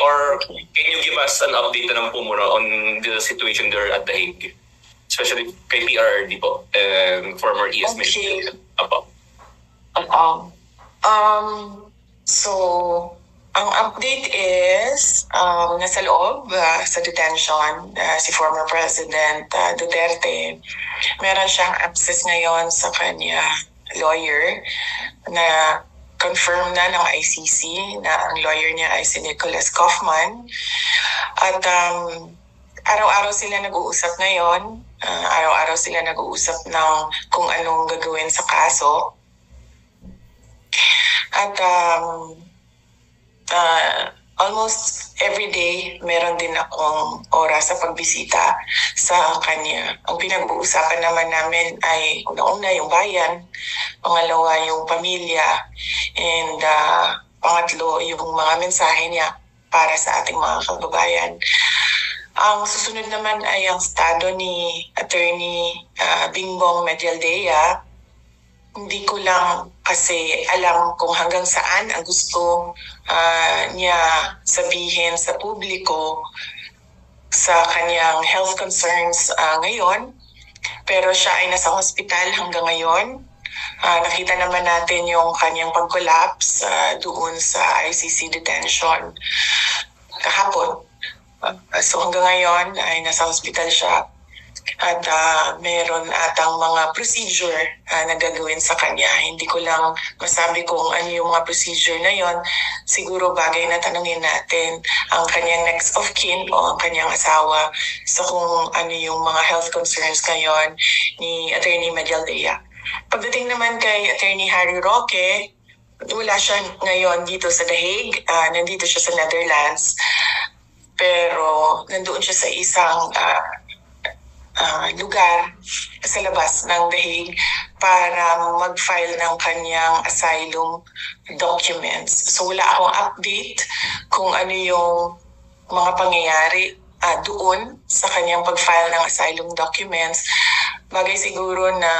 Or can you give us an update na lang po muna on the situation there at The Hague? Especially kay PRRD po, and former ES Minister. Apo. So, ang update is, nasa loob sa detention, si former President Duterte. Meron siyang access ngayon sa kanya lawyer na confirm na ng ICC na ang lawyer niya ay si Nicholas Kaufman. At araw-araw sila nag-uusap ngayon. Araw-araw sila nag-uusap ng kung anong gagawin sa kaso. At almost every day, meron din akong oras sa pagbisita sa kanya. Ang pinag-uusapan naman namin ay una-una yung bayan, pangalawa yung pamilya, and pangatlo yung mga mensahe niya para sa ating mga kababayan. Ang susunod naman ay ang estado ni Attorney Bingbong Medialdea. Hindi ko lang kasi alam kung hanggang saan ang gusto niya sabihin sa publiko sa kanyang health concerns ngayon. Pero siya ay nasa hospital hanggang ngayon. Nakita naman natin yung kanyang pag-collapse doon sa ICC detention kahapon. So hanggang ngayon ay nasa hospital siya. At meron atang mga procedure na gagawin sa kanya. Hindi ko lang masabi kung ano yung mga procedure na yon. Siguro bagay na tanungin natin ang kanyang next of kin o ang kanyang asawa sa kung ano yung mga health concerns ngayon ni Attorney Medialdea. Pagdating naman kay Attorney Harry Roque, wala siya ngayon dito sa The Hague. Nandito siya sa Netherlands. Pero nandoon siya sa isang lugar sa labas ng The Hague para mag-file ng kanyang asylum documents. So wala akong update kung ano yung mga pangyayari doon sa kanyang pag-file ng asylum documents. Bagay siguro na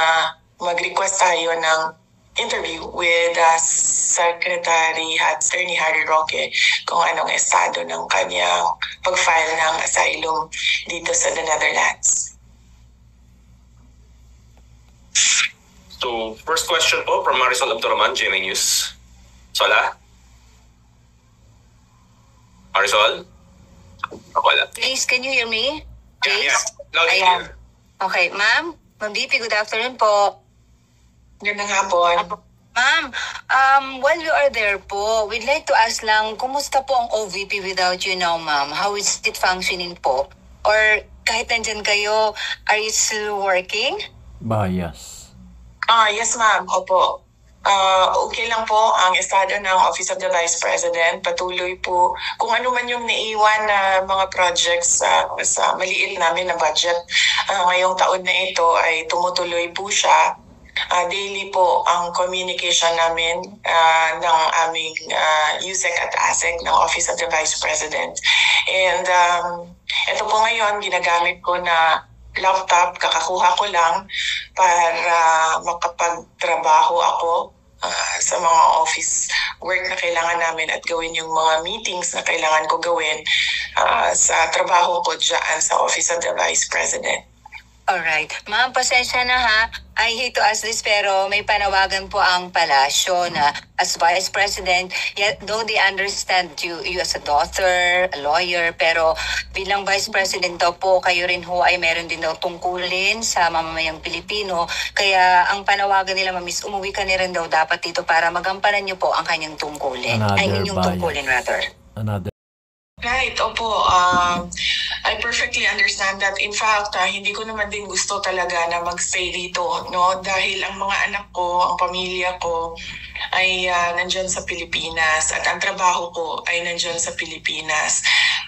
mag-request tayo ng interview with Secretary Attorney Harry Roque kung anong estado ng kanyang pag-file ng asylum dito sa the Netherlands. So, first question po from Marisol Abdurrahman, GMA News. Sola? Marisol? Wala. Please, can you hear me? Please? Yeah. Loud and clear. Okay, ma'am. Ma'am BP, good afternoon po. Gandang hapon. Ma'am, while you are there po, we'd like to ask lang, kumusta po ang OVP without you now, ma'am? How is it functioning po? Or kahit nandyan kayo, are you still working? Bias. Yes, ma'am. Opo. Okay lang po ang estado ng Office of the Vice President. Patuloy po kung ano man yung naiwan na mga projects sa maliit namin na budget. Ngayong taon na ito ay tumutuloy po siya. Daily po ang communication namin ng aming USEC at ASEC ng Office of the Vice President. And ito po ngayon, ginagamit ko na laptop, kakakuha ko lang para makapagtrabaho ako sa mga office work na kailangan namin at gawin yung mga meetings na kailangan ko gawin sa trabaho ko dyan sa Office of the Vice President. Alright. Ma'am, pasensya na ha. I hate to ask this pero may panawagan po ang palasyo na as Vice President, yet though they understand you as a daughter, a lawyer, pero bilang Vice President daw po, kayo rin ho ay meron din daw tungkulin sa mamamayang Pilipino. Kaya ang panawagan nila, ma'am, is umuwi ka na rin daw dapat dito para magampanan niyo po ang kanyang tungkulin. Ay, inyong tungkulin rather. Right, opo. I perfectly understand that. In fact, hindi ko naman din gusto talaga na magstay dito, no? Dahil ang mga anak ko, ang pamilya ko ay nandyan sa Pilipinas at ang trabaho ko ay nandyan sa Pilipinas.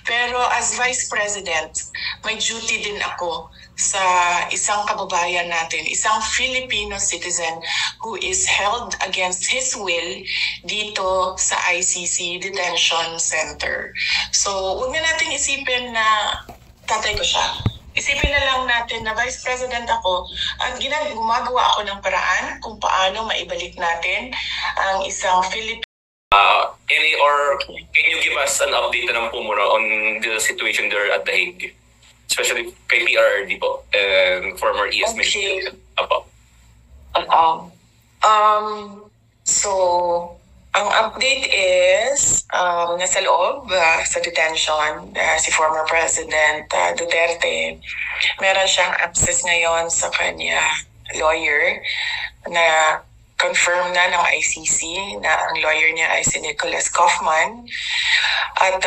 Pero as Vice President, may duty din ako sa isang kababayan natin, isang Filipino citizen who is held against his will dito sa ICC Detention Center. So, huwag na natin isipin na tatay ko siya. Isipin na lang natin na Vice President ako at gumagawa ako ng paraan kung paano maibalik natin ang isang Filipino. Can you give us an update na lang po muna on the situation there at The Hague? Especially kay PRRD po and former ES Okay. Minister. Apo. So, ang update is nasa loob sa detention si former President Duterte. Meron siyang access ngayon sa kanya lawyer na confirm na ng ICC na ang lawyer niya ay si Nicholas Kaufman. At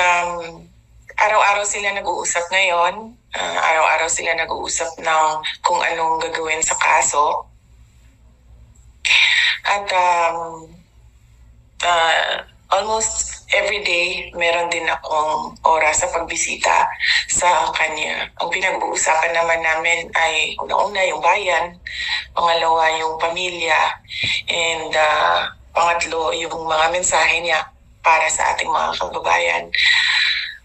araw-araw sila nag-uusap ngayon. Araw-araw sila nag-uusap ng kung anong gagawin sa kaso. At almost every day, meron din akong oras sa pagbisita sa kanya. Ang pinag-uusapan naman namin ay una-una yung bayan, pangalawa yung pamilya, and pangatlo yung mga mensahe niya para sa ating mga kababayan.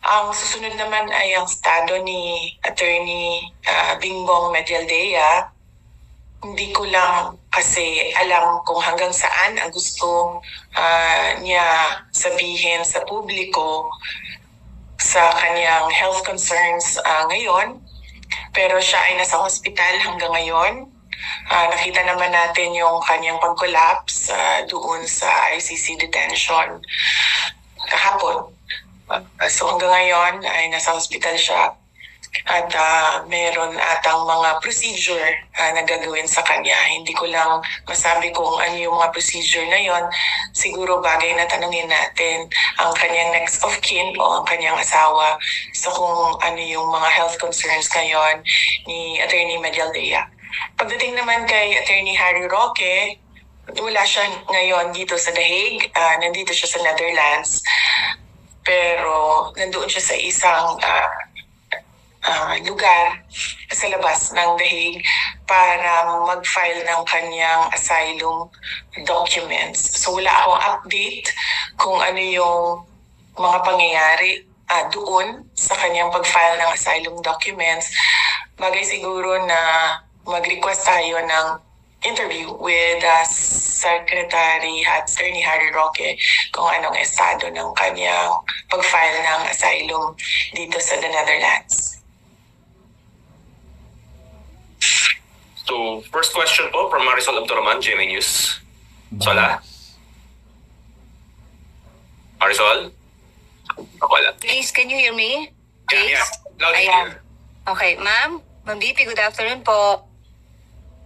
Ang susunod naman ay ang estado ni Attorney Bingbong Medialdea. Hindi ko lang kasi alam kung hanggang saan ang gusto niya sabihin sa publiko sa kanyang health concerns ngayon. Pero siya ay nasa hospital hanggang ngayon. Nakita naman natin yung kanyang pag-collapse doon sa ICC detention kahapon. So hanggang ngayon ay nasa hospital siya. At meron atang mga procedure na gagawin sa kanya. Hindi ko lang masabi kung ano yung mga procedure na yon. Siguro bagay na tanungin natin ang kanyang next of kin o ang kanyang asawa sa kung ano yung mga health concerns ngayon ni Attorney Medialdea. Pagdating naman kay Attorney Harry Roque, wala siya ngayon dito sa The Hague. Nandito siya sa Netherlands. Pero nandoon siya sa isang lugar sa labas ng The Hague para mag-file ng kanyang asylum documents. So wala akong update kung ano yung mga pangyayari doon sa kanyang pag-file ng asylum documents. Bagay siguro na mag-request tayo ng interview with Secretary Attorney Harry Roque kung anong estado ng kanyang pag-file ng asylum dito sa the Netherlands. So, first question po from Marisol Abdurrahman, GMA News. Sola? Marisol? Wala. Please, can you hear me? Yeah. Loud and Ayan. clear. Okay, ma'am. Ma'am BP, good afternoon po.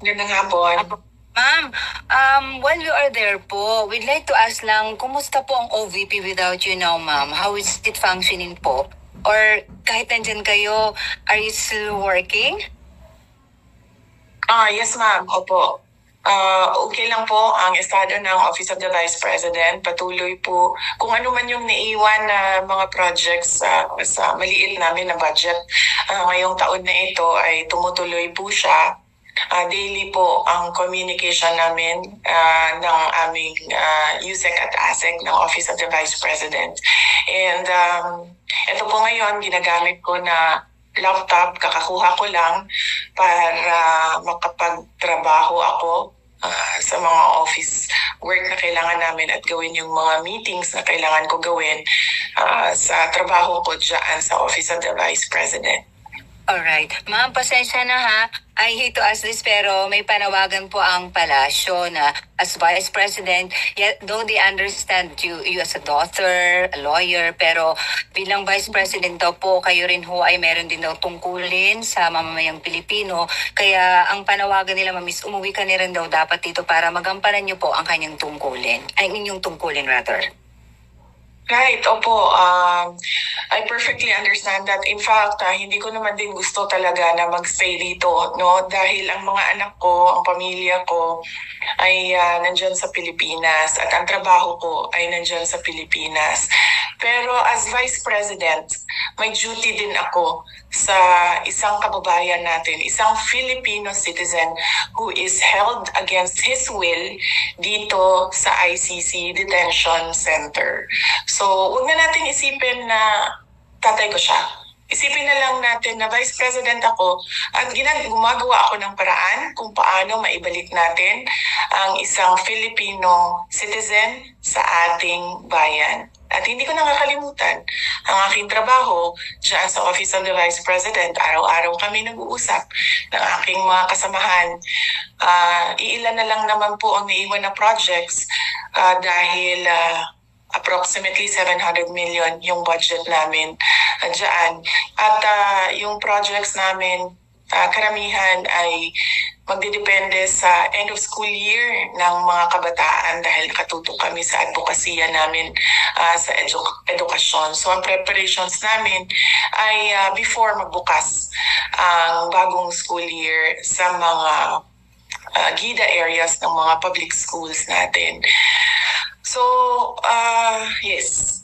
Gandang hapon. Ma'am, while you are there po, we'd like to ask lang, kumusta po ang OVP without you now, ma'am? How is it functioning po? Or kahit nandyan kayo, are you still working? Yes ma'am, opo. Okay lang po ang estado ng Office of the Vice President. Patuloy po kung ano man yung naiwan na mga projects sa maliit namin na budget. Ngayong taon na ito ay tumutuloy po siya. Daily po ang communication namin ng aming USEC at ASEC ng Office of the Vice President. And ito po ngayon, ginagamit ko na laptop, kakakuha ko lang para makapagtrabaho ako sa mga office work na kailangan namin at gawin yung mga meetings na kailangan ko gawin sa trabaho ko dyan sa Office of the Vice President. Alright. Ma'am, pasensya na ha. I hate to ask this pero may panawagan po ang palasyo na as Vice President, though they understand you as a daughter, a lawyer, pero bilang Vice President daw po, kayo rin ho ay meron din daw tungkulin sa mamamayang Pilipino. Kaya ang panawagan nila, Mamis, umuwi ka rin daw dapat dito para magampanan niyo po ang kanyang tungkulin. Ay, inyong tungkulin rather. Right, opo. I perfectly understand that. In fact, hindi ko naman din gusto talaga na magstay dito, no? Dahil ang mga anak ko, ang pamilya ko ay nandyan sa Pilipinas at ang trabaho ko ay nandyan sa Pilipinas. Pero as Vice President, may duty din ako sa isang kababayan natin, isang Filipino citizen who is held against his will dito sa ICC Detention Center. So, huwag na natin isipin na tatay ko siya. Isipin na lang natin na Vice President ako at gumagawa ako ng paraan kung paano maibalik natin ang isang Filipino citizen sa ating bayan. At hindi ko nakakalimutan ang aking trabaho dyan sa Office of the Vice President. Araw-araw kami nag-uusap ng aking mga kasamahan. Iilan na lang naman po ang naiwan na projects dahil approximately 700 million yung budget namin dyan. At yung projects namin, karamihan ay magdidepende sa end of school year ng mga kabataan dahil nakatutok kami sa advokasya namin sa edukasyon. So ang preparations namin ay before magbukas ang bagong school year sa mga GIDA areas ng mga public schools natin. So, yes,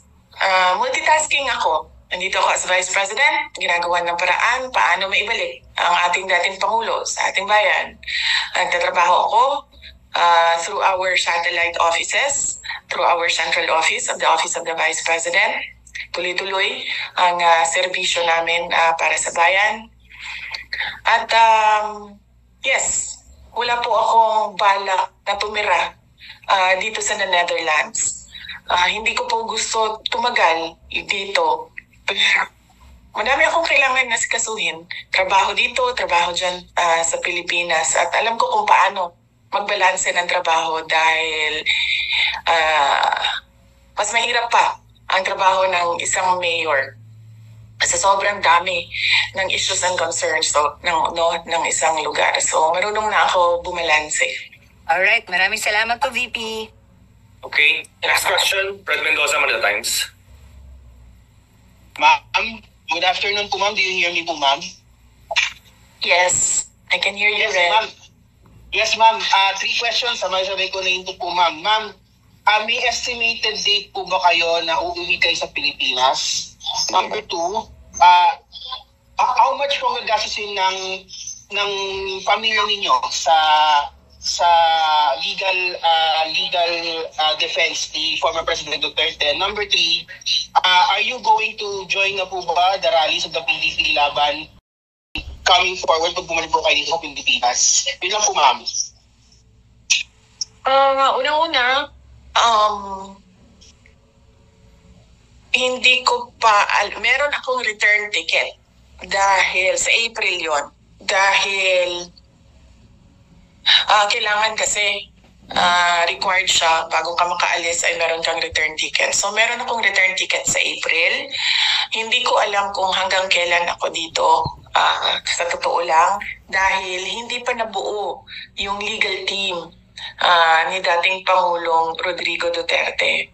multitasking ako. Nandito ako as Vice President, ginagawa ng paraan paano maibalik ang ating dating Pangulo sa ating bayan. Nagtatrabaho ako through our satellite offices, through our central office of the Vice President. Tuloy-tuloy ang serbisyo namin para sa bayan. At yes, wala po akong balak na tumira dito sa Netherlands. Hindi ko po gusto tumagal dito. Madami akong kailangan na sikasuhin. Trabaho dito, trabaho dyan sa Pilipinas. At alam ko kung paano magbalanse ng trabaho dahil mas mahirap pa ang trabaho ng isang mayor sa sobrang dami ng issues and concerns ng isang lugar. So marunong na ako bumalanse. Alright, maraming salamat po, VP. Okay, next question, Fred Mendoza, Manila Times. Ma'am, good afternoon po, ma'am. Do you hear me po, ma'am? Yes, I can hear you, Yes, Red. ma'am. Yes, ma'am. 3 questions. Sabay-sabay ko na ito po, ma'am. Ma'am, may estimated date po ba kayo na uuwi kayo sa Pilipinas? Number 2, how much po gagastusin ng pamilya ninyo sa legal defense ni former President Duterte? Number 3, are you going to join na po ba the rallies of the PDP laban coming forward pag bumalik po kayo sa Pilipinas? Yun lang po, ma'am. Unang-una, hindi ko pa, meron akong return ticket dahil sa April yon. Dahil kailangan kasi required siya bago ka makaalis ay meron kang return ticket. So meron akong return ticket sa April. Hindi ko alam kung hanggang kailan ako dito, sa totoo lang, dahil hindi pa nabuo yung legal team ni dating Pangulong Rodrigo Duterte.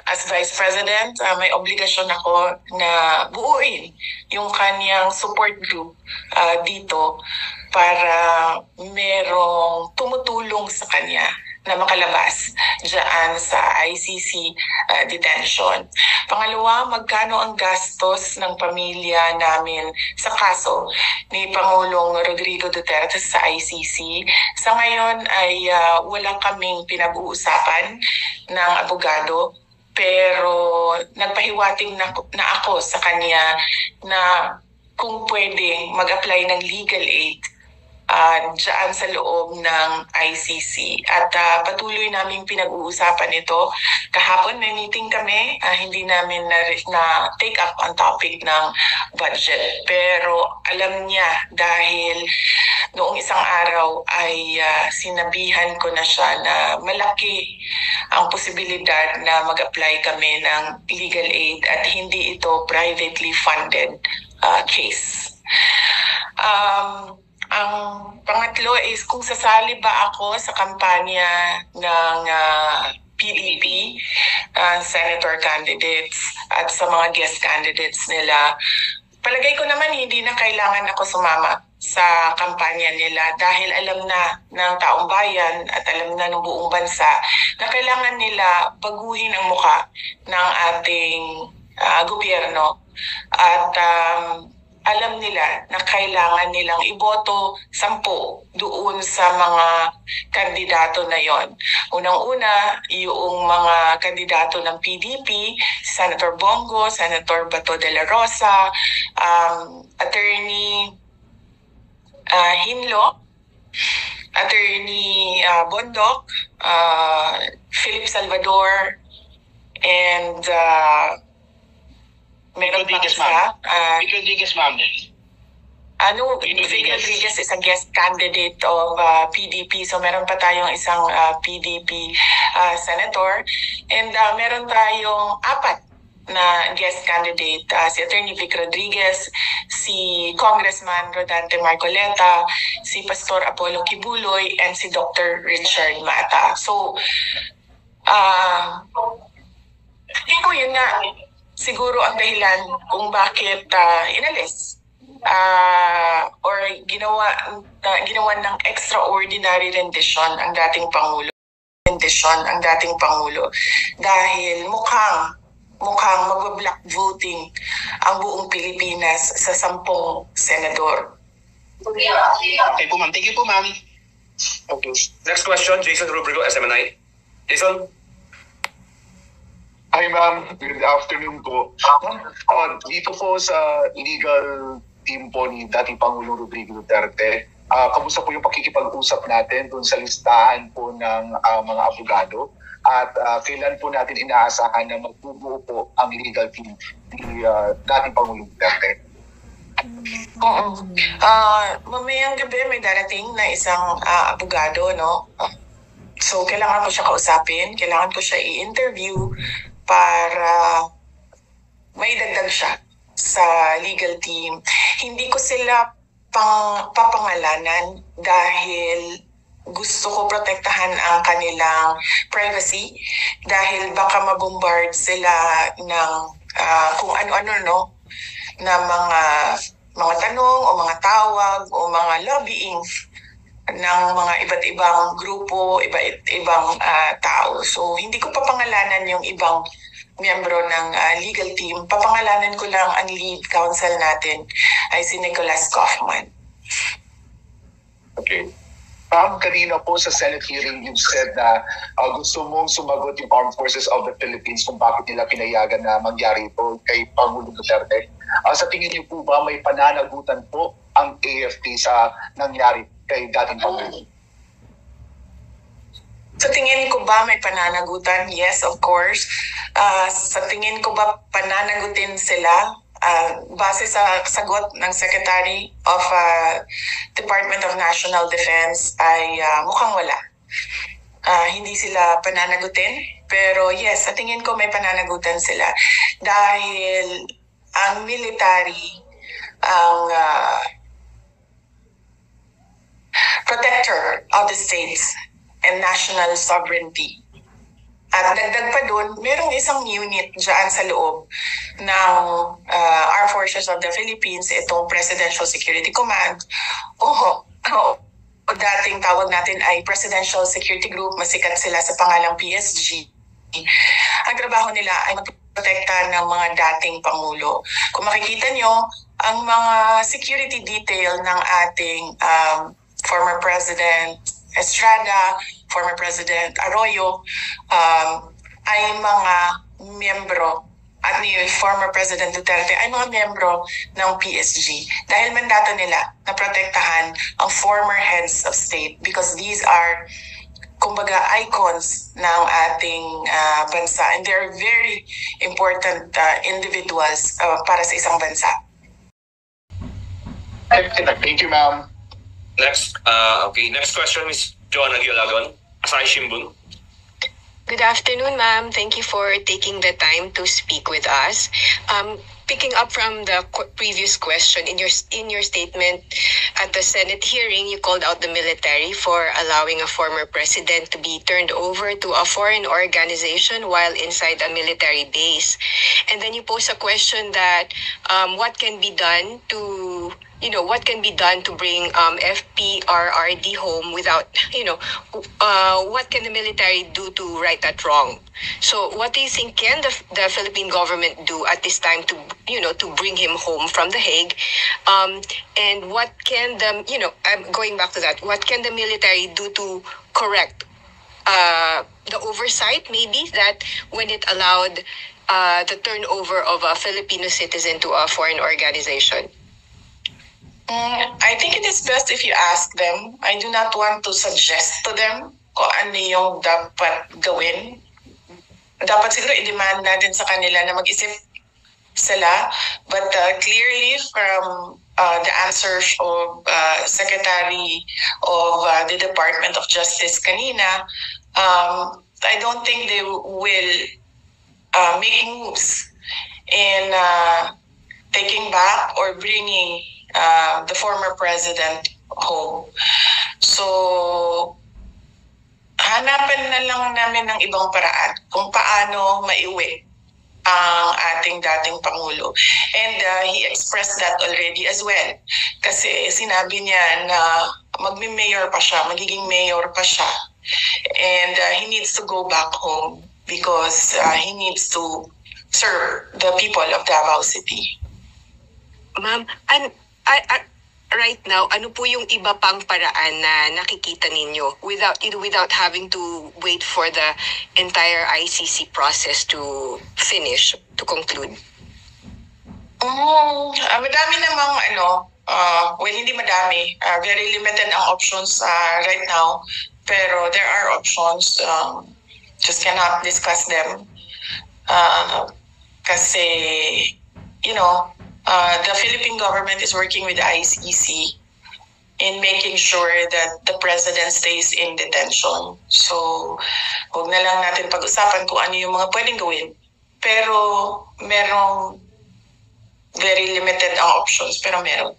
As Vice President, may obligasyon ako na buuin yung kanyang support group dito para merong tumutulong sa kanya na makalabas dyan sa ICC detention. Pangalawa, magkano ang gastos ng pamilya namin sa kaso ni Pangulong Rodrigo Duterte sa ICC? Sa ngayon ay wala kaming pinag-uusapan ng abogado, pero nagpahiwating na ako sa kanya na kung pwede mag-apply ng legal aid dyan sa loob ng ICC. At patuloy naming pinag-uusapan ito. Kahapon may meeting kami, hindi namin na take up ang topic ng budget. Pero alam niya dahil noong isang araw ay sinabihan ko na siya na malaki ang posibilidad na mag-apply kami ng legal aid at hindi ito privately funded case. Ang pangatlo is kung sasali ba ako sa kampanya ng PDP, senator candidates at sa mga guest candidates nila. Palagay ko naman hindi na kailangan ako sumama sa kampanya nila dahil alam na ng taong bayan at alam na ng buong bansa na kailangan nila baguhin ang muka ng ating gobyerno at alam nila na kailangan nilang iboto 10 doon sa mga kandidato na yon. Unang-una, yung mga kandidato ng PDP, Senator Bongo, Senator Bato de la Rosa, Attorney Hinlo, Attorney Bondok, Philip Salvador, And meron pa Rodriguez, isa. ma'am. Vic Rodriguez, ma'am. Vic Rodriguez is a guest candidate of PDP. So meron pa tayong isang PDP senator. And meron tayong 4 na guest candidate. Si Attorney Vic Rodriguez, si Congressman Rodante Marcoleta, si Pastor Apollo Kibuloy, and si Dr. Richard Mata. So, hindi ko yun nga siguro ang dahilan kung bakit inalis or ginawa ng extraordinary rendition ang dating Pangulo. Dahil mukhang mag-block voting ang buong Pilipinas sa 10 senador. Okay po, ma'am. Thank you po, ma'am. Okay. Next question, Jason Rubrico, SMNI. Jason? Hi ma'am, good afternoon po. Dito po sa legal team po ni dating Pangulong Rodrigo Duterte, kamusta po yung pakikipag-usap natin dun sa listahan po ng mga abogado at kailan po natin inaasahan na magbubuo po ang legal team ni dating Pangulong Duterte? Mamayang gabi may darating na isang abogado, no? So kailangan ko siya kausapin, kailangan ko siya i-interview para may dagdag siya sa legal team. Hindi ko sila papangalanan dahil gusto ko protektahan ang kanilang privacy dahil baka mabombard sila ng kung ano-ano, no, na mga tanong o mga tawag o mga lobbying ng mga iba't ibang grupo, iba't ibang tao. So, hindi ko papangalanan yung ibang miyembro ng legal team. Papangalanan ko lang ang lead counsel natin ay si Nicholas Kaufman. Okay. Ma'am, kanina po sa Senate hearing, you said na gusto mong sumagot yung Armed Forces of the Philippines kung bakit nila pinayagan na mangyari ito kay Pangulong Duterte. Sa tingin niyo po ba may pananagutan po ang AFP sa nangyari kay dating Pangulo? Sa tingin ko ba may pananagutan? Yes, of course. Sa tingin ko ba pananagutin sila? Base sa sagot ng Secretary of Department of National Defense ay mukhang wala. Hindi sila pananagutin. Pero yes, sa tingin ko may pananagutan sila. Dahil ang military, ang protector of the states and national sovereignty. At dagdag pa doon, merong isang unit dyan sa loob ng Armed Forces of the Philippines, itong Presidential Security Command. O dating tawag natin ay Presidential Security Group, masikat sila sa pangalang PSG. Ang trabaho nila ay magprotekta ng mga dating Pangulo. Kung makikita nyo, ang mga security detail ng ating former President Estrada, former President Arroyo, ay mga miyembro at ni former President Duterte ay mga miyembro ng PSG dahil mandato nila na protektahan ang former heads of state because these are kumbaga icons ng ating bansa and they're very important individuals para sa isang bansa. Thank you, ma'am. Next question is Joanna Giolagon, Asahi Shimbun. Good afternoon, ma'am. Thank you for taking the time to speak with us. Picking up from the previous question, in your statement at the Senate hearing, you called out the military for allowing a former president to be turned over to a foreign organization while inside a military base. And then you pose a question that what can be done to bring FPRRD home without, what can the military do to right that wrong? So what do you think can the Philippine government do at this time to bring him home from The Hague? And what can I'm going back to that, what can the military do to correct the oversight maybe that when it allowed the turnover of a Filipino citizen to a foreign organization? I think it is best if you ask them. I do not want to suggest to them kung ano yung dapat gawin. dapat siguro i-demand natin sa kanila na mag-isip sila. But clearly from the answers of Secretary of the Department of Justice kanina, I don't think they will make moves in taking back or bringing the former president home. So, hanapan na lang namin ng ibang paraan kung paano maiuwi ang ating dating Pangulo. And he expressed that already as well. Kasi sinabi niya na magmi-mayor pa siya, magiging mayor pa siya. And he needs to go back home because he needs to serve the people of Davao City. Ma'am, right now, ano po yung iba pang paraan na nakikita ninyo without having to wait for the entire ICC process to finish, to conclude? Madami namang well, hindi madami. Very limited ang options right now. Pero there are options. Just cannot discuss them. Kasi, the Philippine government is working with the ICC in making sure that the president stays in detention. So, huwag na lang natin pag-usapan kung ano yung mga pwedeng gawin. Pero, merong very limited ang options, pero meron.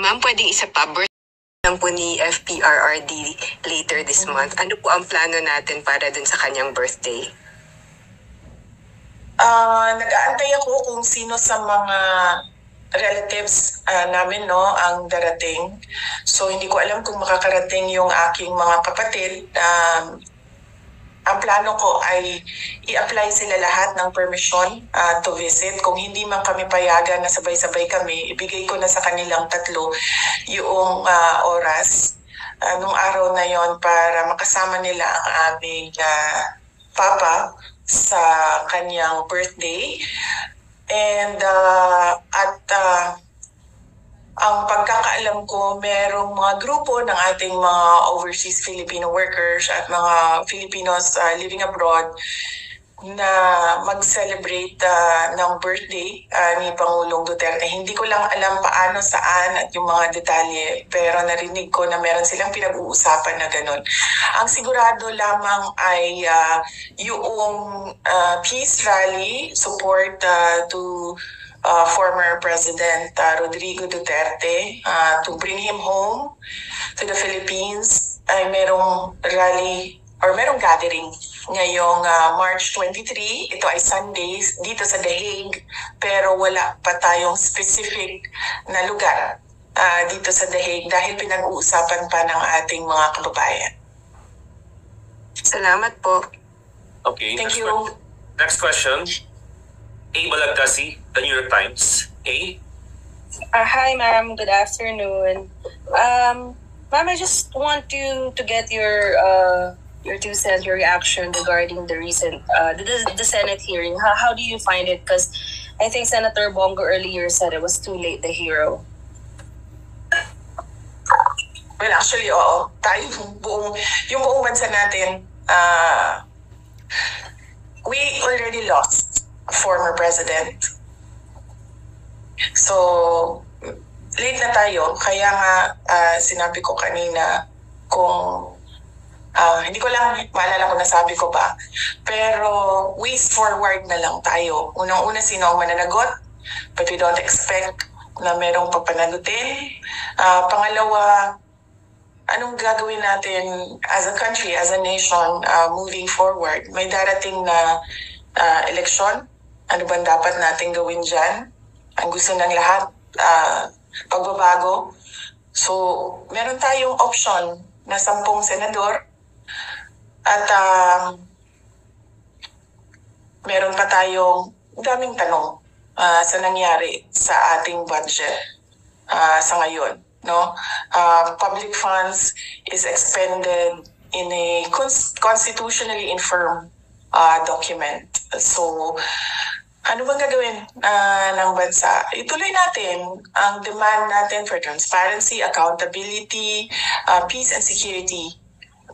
Ma'am, pwedeng isa pa, birthday lang po ni FPRRD later this month. Ano po ang plano natin para dun sa kanyang birthday? Nag-aantay ako kung sino sa mga relatives namin ang darating. So hindi ko alam kung makakarating yung aking mga kapatid. Ang plano ko ay i-apply sila lahat ng permission to visit. Kung hindi man kami payagan na sabay-sabay kami, ibigay ko na sa kanilang tatlo yung oras nung araw na yon para makasama nila ang aming papa sa kanyang birthday. And ang pagkakaalam ko, merong mga grupo ng ating mga overseas Filipino workers at mga Filipinos living abroad na mag-celebrate ng birthday ni Pangulong Duterte. Hindi ko lang alam paano, saan at yung mga detalye, pero narinig ko na meron silang pinag-uusapan na ganun. Ang sigurado lamang ay yung peace rally support to former President Rodrigo Duterte to bring him home to the Philippines ay merong rally or merong gathering ngayong March 23. Ito ay Sundays dito sa The Hague, pero wala pa tayong specific na lugar dito sa The Hague dahil pinag-uusapan pa ng ating mga kababayan. Salamat po. Okay. Thank you. Next question. A. Balagtasi, The New York Times. A. Hi, ma'am. Good afternoon. Ma'am, I just want to get your 2 cents, your reaction regarding the recent the Senate hearing. How do you find it? Because I think Senator Bongo earlier said it was too late, the hero. Well, actually, oo. Tayo, yung buong bansa natin, we already lost a former president. So, late na tayo. Kaya nga, sinabi ko kanina kung hindi ko lang maalala kung nasabi ko ba. Pero ways forward na lang tayo. Unang-una, sino ang mananagot? But we don't expect na merong papanagutin. Pangalawa, anong gagawin natin as a country, as a nation, moving forward? May darating na eleksyon. Ano bang dapat natin gawin dyan? Ang gusto ng lahat, pagbabago. So, meron tayong option na 10 senador. At meron pa tayong daming tanong sa nangyari sa ating budget sa ngayon. No? Public funds is expended in a constitutionally infirm document. So, ano bang gagawin ng bansa? Ituloy natin ang demand natin for transparency, accountability, peace and security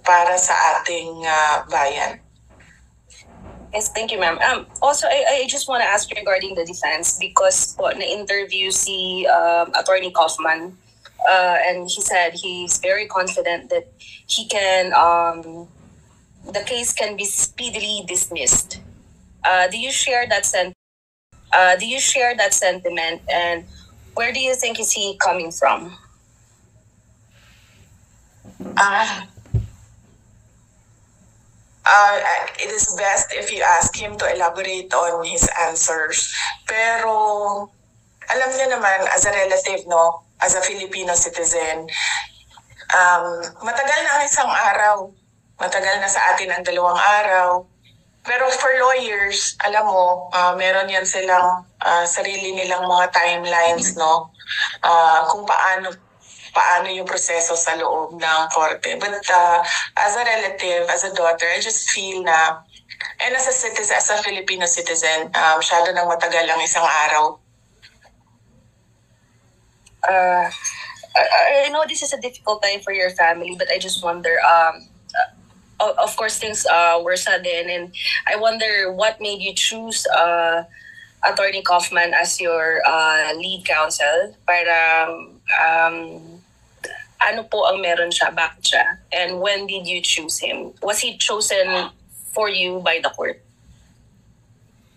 para sa ating bayan. Yes, thank you, ma'am. Also, I just want to ask regarding the defense because po, na-interview si Attorney Kaufman and he said he's very confident that he can, the case can be speedily dismissed. Do you share that sentiment, and where do you think is he coming from? It is best if you ask him to elaborate on his answers. Pero alam niya naman, as a relative, no, as a Filipino citizen, matagal na ang isang araw. Matagal na sa atin ang 2 araw. Pero for lawyers, alam mo, meron yan silang sarili nilang mga timelines, no? Kung paano yung proseso sa loob ng korte. But as a relative, as a daughter, I just feel na, and as a citizen, as a Filipino citizen, masyado nang matagal ang isang araw. I know this is a difficult time for your family, but I just wonder, of course, things were sudden, and I wonder what made you choose Attorney Kaufman as your lead counsel. Parang, ano po ang meron siya, bakit siya? And when did you choose him? Was he chosen for you by the court?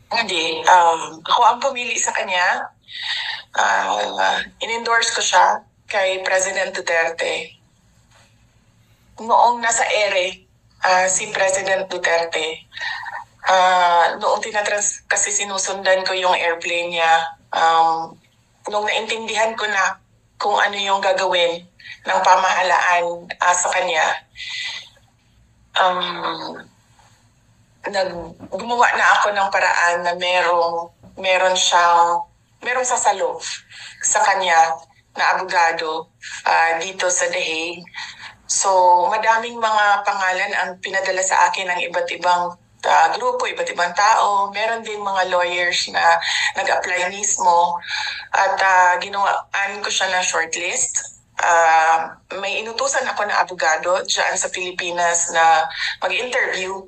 Hindi. Ako ang pumili sa kanya. In-endorse ko siya kay President Duterte. Noong nasa ere, si President Duterte, noong kasi sinusundan ko yung airplane niya, nung naintindihan ko na kung ano yung gagawin ng pamahalaan sa kanya, gumawa na ako ng paraan na merong sasalo sa kanya na abogado dito sa The Hague. So, madaming mga pangalan ang pinadala sa akin ng iba't ibang grupo, iba't ibang tao. Meron din mga lawyers na nag-apply mismo at ginawaan ko siya ng shortlist. May inutusan ako na abogado dyan sa Pilipinas na mag-interview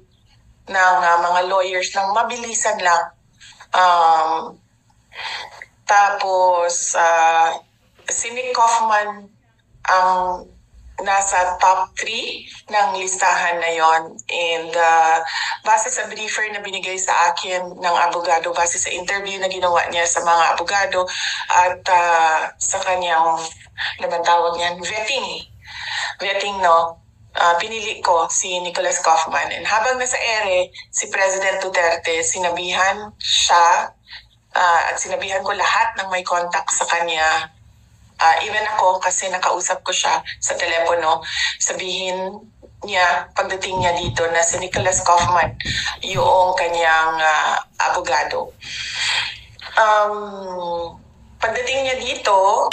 ng mga lawyers ng mabilisan lang. Tapos, si Nick Kaufman ang nasa top 3 ng listahan na yon. And base sa briefer na binigay sa akin ng abogado, base sa interview na ginawa niya sa mga abogado at sa kanyang, ano bang tawag niyan? Vetting, no? Pinili ko si Nicholas Kaufman. And habang nasa ere, si President Duterte, sinabihan siya at sinabihan ko lahat ng may contact sa kanya. Even ako, kasi nakausap ko siya sa telepono, sabihin niya, pagdating niya dito, na si Nicholas Kaufman yung kanyang abogado. Pagdating niya dito,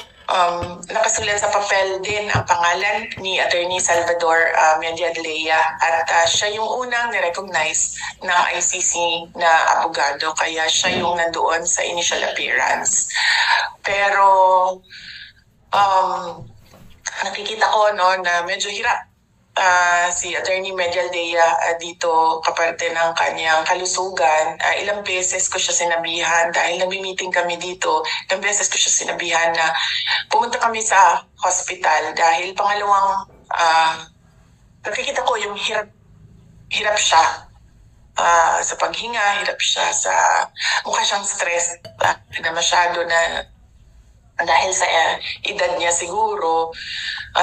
nakasulat sa papel din ang pangalan ni Attorney Salvador Mediadleya at siya yung unang nirecognize ng ICC na abogado, kaya siya yung nandoon sa initial appearance. Pero nakikita ko na medyo hirap si Attorney Medialdea dito kaparte ng kanyang kalusugan. Ilang beses ko siya sinabihan dahil nag-meeting kami dito. Ilang beses ko siya sinabihan na pumunta kami sa hospital dahil pangalawang nakikita ko yung hirap siya sa paghinga, hirap siya sa mukha siyang stress na masyado na dahil sa edad niya siguro.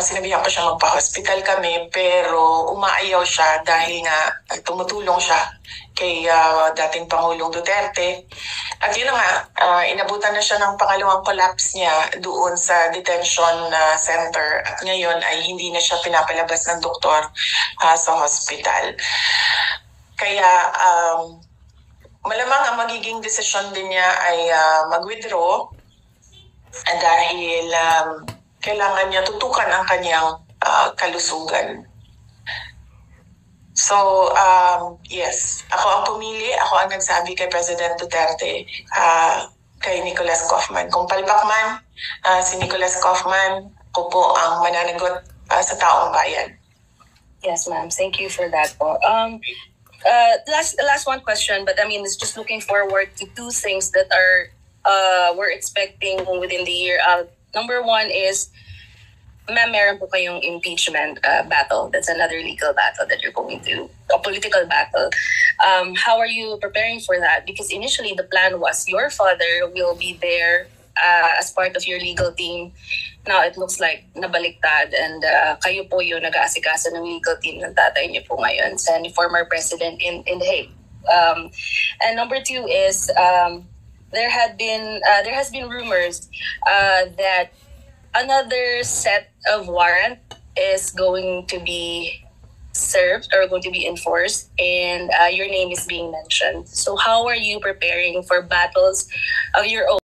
Sinabihan ko siya magpa-hospital kami, pero umaayaw siya dahil nga tumutulong siya kay dating Pangulong Duterte. At yun nga, inabutan na siya ng pangalawang collapse niya doon sa detention center. At ngayon ay hindi na siya pinapalabas ng doktor sa hospital. Kaya malamang ang magiging desisyon din niya ay mag-withdraw dahil kailangan niya tutukan ang kanyang kalusugan. So, yes, ako ang pumili, ako ang nagsabi kay President Duterte, kay Nicholas Kaufman. Kung palpak man si Nicholas Kaufman, ako po ang mananagot sa taong bayan. Yes, ma'am. Thank you for that po. last one question, but I mean, it's just looking forward to two things that are we're expecting within the year. Number one is, ma'am, meron po kayong impeachment battle. That's another legal battle that you're going to, a political battle. How are you preparing for that? Because initially the plan was your father will be there as part of your legal team. Now it looks like nabaliktad, and kayo po yung nag-aasikaso ng legal team ng tatay niyo po ngayon, sa former president in The Hague. And number two is, there has been rumors that another set of warrant is going to be served or going to be enforced, and your name is being mentioned. So how are you preparing for battles of your own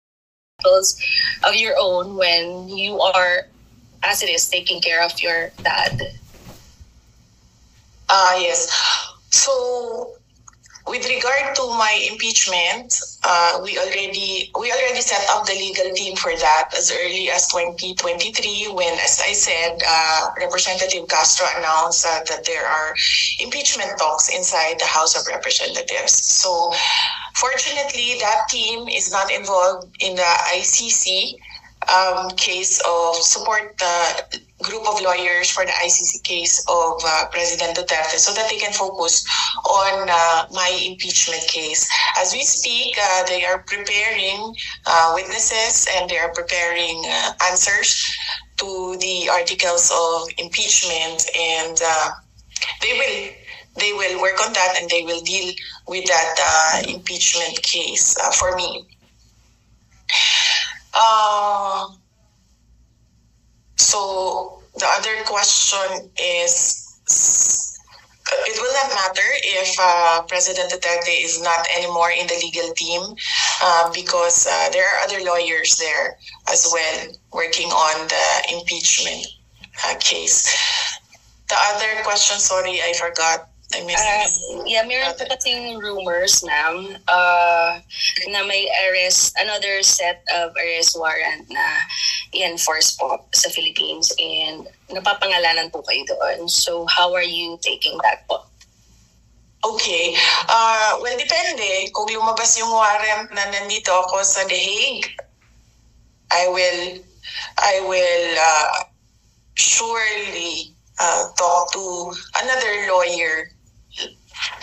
when you are, as it is, taking care of your dad? Yes. So, with regard to my impeachment, we already set up the legal team for that as early as 2023, when, as I said, Representative Castro announced that there are impeachment talks inside the House of Representatives. So, fortunately, that team is not involved in the ICC case of support group of lawyers for the ICC case of President Duterte, so that they can focus on my impeachment case. As we speak, they are preparing witnesses, and they are preparing answers to the articles of impeachment, and they will work on that, and they will deal with that impeachment case for me. So the other question is, it will not matter if President Duterte is not anymore in the legal team, because there are other lawyers there as well working on the impeachment case. The other question, sorry, I forgot. I missed meron po kasing rumors, ma'am, na may another set of arrest warrant na i-enforce po sa Philippines, and napapangalanan po kayo doon. So, how are you taking that po? Okay. Well, depende. Kung lumabas yung warrant na nandito ako sa The Hague, I will surely talk to another lawyer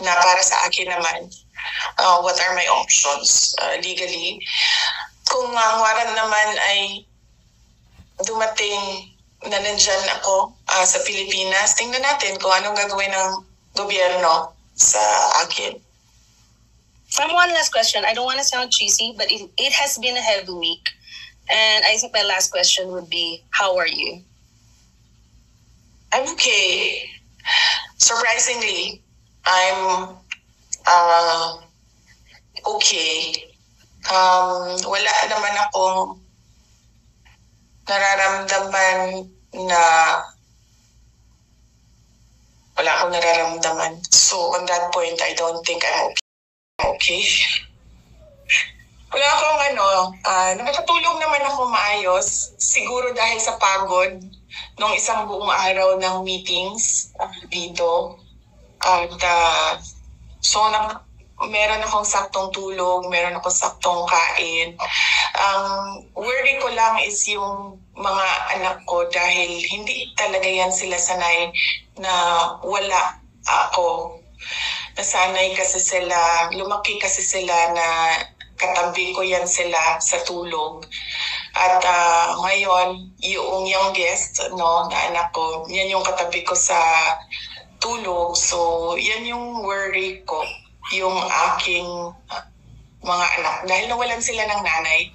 na para sa akin naman, what are my options legally. Kung ang warrant naman ay dumating na nandyan ako sa Pilipinas, tingnan natin kung anong gagawin ng gobyerno sa akin. From one last question, I don't want to sound cheesy, but it has been a heavy week. And I think my last question would be, how are you? I'm okay. Surprisingly, I'm okay. Wala naman akong nararamdaman na wala akong nararamdaman. So on that point, I don't think I'm okay. Wala akong nakatulog naman ako maayos. Siguro dahil sa pagod nung isang buong araw ng meetings dito. At meron akong saktong tulog, meron akong saktong kain. Ang worry ko lang is yung mga anak ko, dahil hindi talaga yan sila sanay na wala ako. Nasanay kasi sila, lumaki kasi sila na katabi ko yan sila sa tulog. At ngayon, yung youngest na anak ko, yan yung katabi ko sa tulog. So, yan yung worry ko, yung aking mga anak. Dahil nawalan sila ng nanay,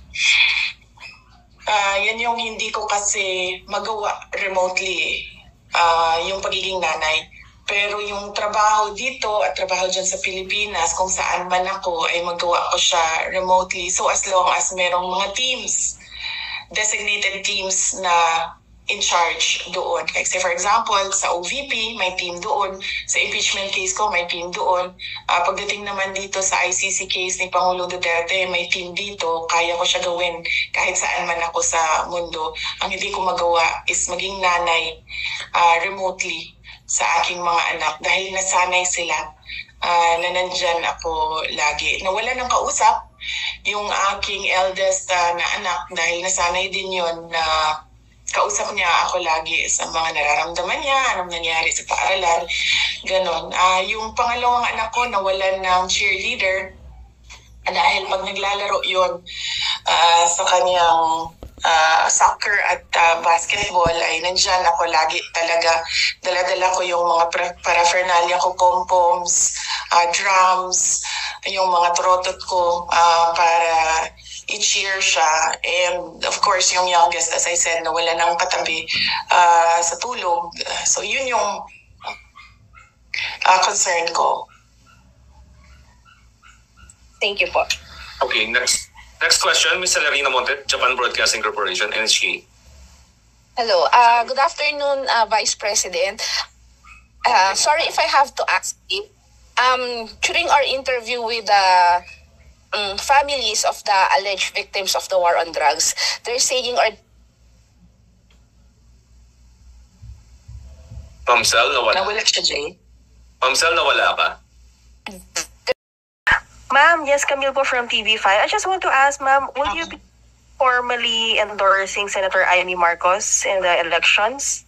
yan yung hindi ko kasi magawa remotely, yung pagiging nanay. Pero yung trabaho dito at trabaho dyan sa Pilipinas, kung saan man ako, ay magawa ko siya remotely. So, as long as merong mga teams, designated teams na in charge doon. Like say for example, sa OVP, may team doon. Sa impeachment case ko, may team doon. Pagdating naman dito sa ICC case ni Pangulong Duterte, may team dito. Kaya ko siya gawin kahit saan man ako sa mundo. Ang hindi ko magawa is maging nanay remotely sa aking mga anak dahil nasanay sila na nandyan ako lagi. Nawala ng kausap yung aking eldest na anak dahil nasanay din yun na kausap niya ako lagi sa mga nararamdaman niya, anong nangyari sa paaralan, ganon. Yung pangalawang anak ko nawalan ng cheerleader dahil pag naglalaro yun sa kanyang soccer at basketball ay nandyan ako lagi talaga. Dala-dala ko yung mga paraphernalia ko, pom-poms, drums, yung mga trotot ko para i-cheer siya. And of course, yung youngest, as I said, nawala ng katabi sa tulog. So yun yung concern ko. Thank you po. Okay, next question, Ms. Celerina Monte, Japan Broadcasting Corporation, NHK. Hello. Good afternoon, Vice President. Sorry if I have to ask you. During our interview with the families of the alleged victims of the war on drugs, they're saying Ma'am Sel, nawala. Nawala siya, Jay. Ma'am Sel, nawala ka. Ma'am, yes, Camille po from TV5. I just want to ask, ma'am, will you be formally endorsing Senator Amy Marcos in the elections?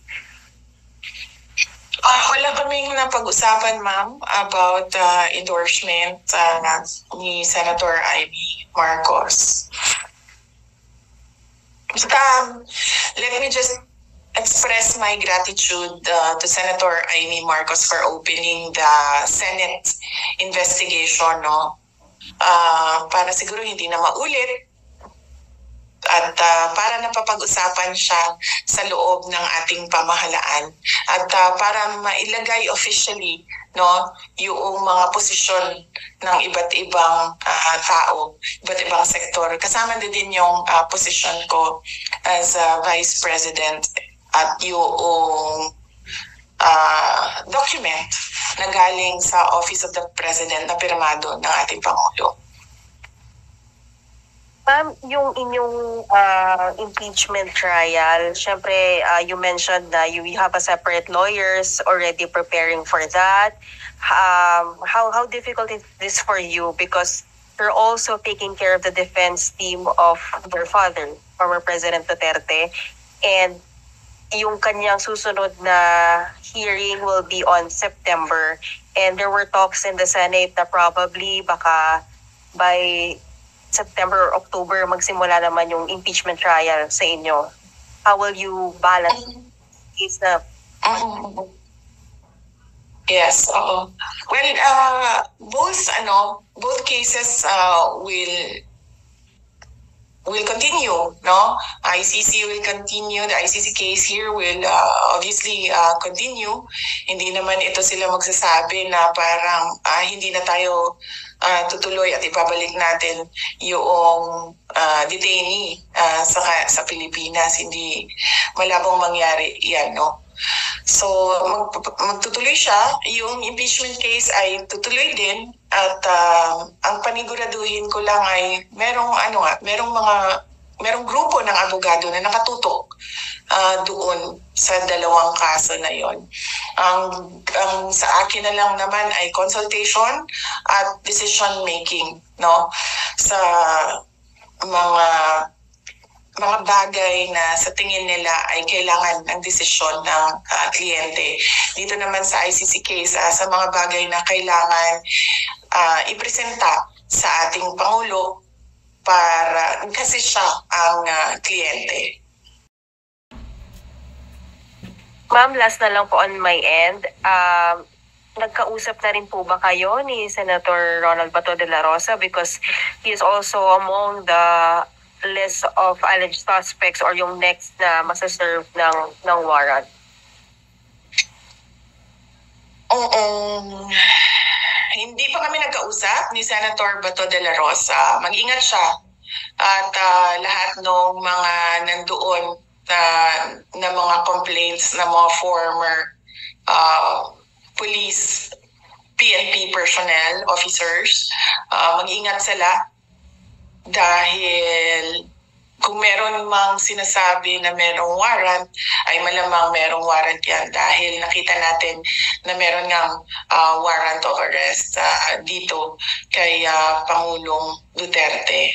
Wala kaming napag-usapan, ma'am, about endorsement ni Senator Amy Marcos. Let me just express my gratitude to Senator Amy Marcos for opening the Senate investigation, no? Para siguro hindi na maulit at para napapag-usapan siya sa loob ng ating pamahalaan at para mailagay officially, no, yung mga posisyon ng iba't ibang tao, iba't ibang sektor. Kasama din yung posisyon ko as Vice President at yung document na galing sa Office of the President na pirmado ng ating Pangulo. Ma'am, yung inyong impeachment trial, syempre you mentioned na you have a separate lawyers already preparing for that. How difficult is this for you? Because you're also taking care of the defense team of your father, former President Duterte, and yung kanyang susunod na hearing will be on September. And there were talks in the Senate na probably baka by September or October magsimula naman yung impeachment trial sa inyo. How will you balance case na? Yes, oo. Well, both cases will continue, no? ICC will continue. The ICC case here will obviously continue. Hindi naman ito sila magsasabi na parang hindi na tayo tutuloy at ibabalik natin yung detainee sa Pilipinas. Hindi malabong mangyari yan, no? So, magtutuloy siya. Yung impeachment case ay tutuloy din. At ang paniguraduhin ko lang ay merong grupo ng abogado na nakatutok doon sa dalawang kaso na yon. Ang sa akin na lang naman ay consultation at decision making, no, sa mga bagay na sa tingin nila ay kailangan ng desisyon ng kliyente. Dito naman sa ICC case, sa mga bagay na kailangan ipresenta sa ating Pangulo para kasi siya ang kliyente. Ma'am, last na lang po on my end. Nagkausap na rin po ba kayo ni Senator Ronald Bato de la Rosa because he is also among the list of alleged suspects or yung next na masaserve ng warrant? Hindi pa kami nagkausap ni Senator Bato de la Rosa. Mag-ingat siya at lahat ng mga nandoon na mga complaints na mga former police, PNP personnel, officers, mag-ingat sila dahil kung meron mang sinasabi na merong warrant, ay malamang merong warrant yan dahil nakita natin na meron ngang warrant of arrest dito kay Pangulong Duterte.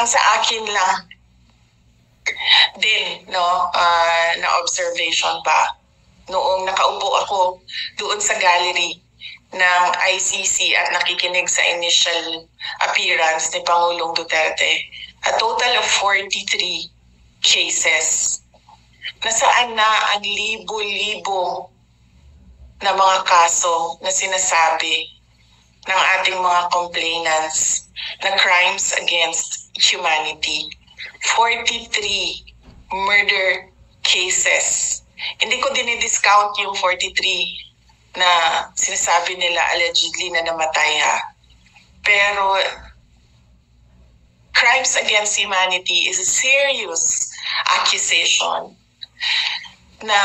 Ang sa akin lang din, na observation pa, noong nakaupo ako doon sa gallery ng ICC at nakikinig sa initial appearance ni Pangulong Duterte, a total of 43 cases na saan na ang libo-libo na mga kaso na sinasabi ng ating mga complainants na crimes against humanity. 43 murder cases. Hindi ko dinidiscount yung 43 na sinasabi nila allegedly na namatay Pero crimes against humanity is a serious accusation na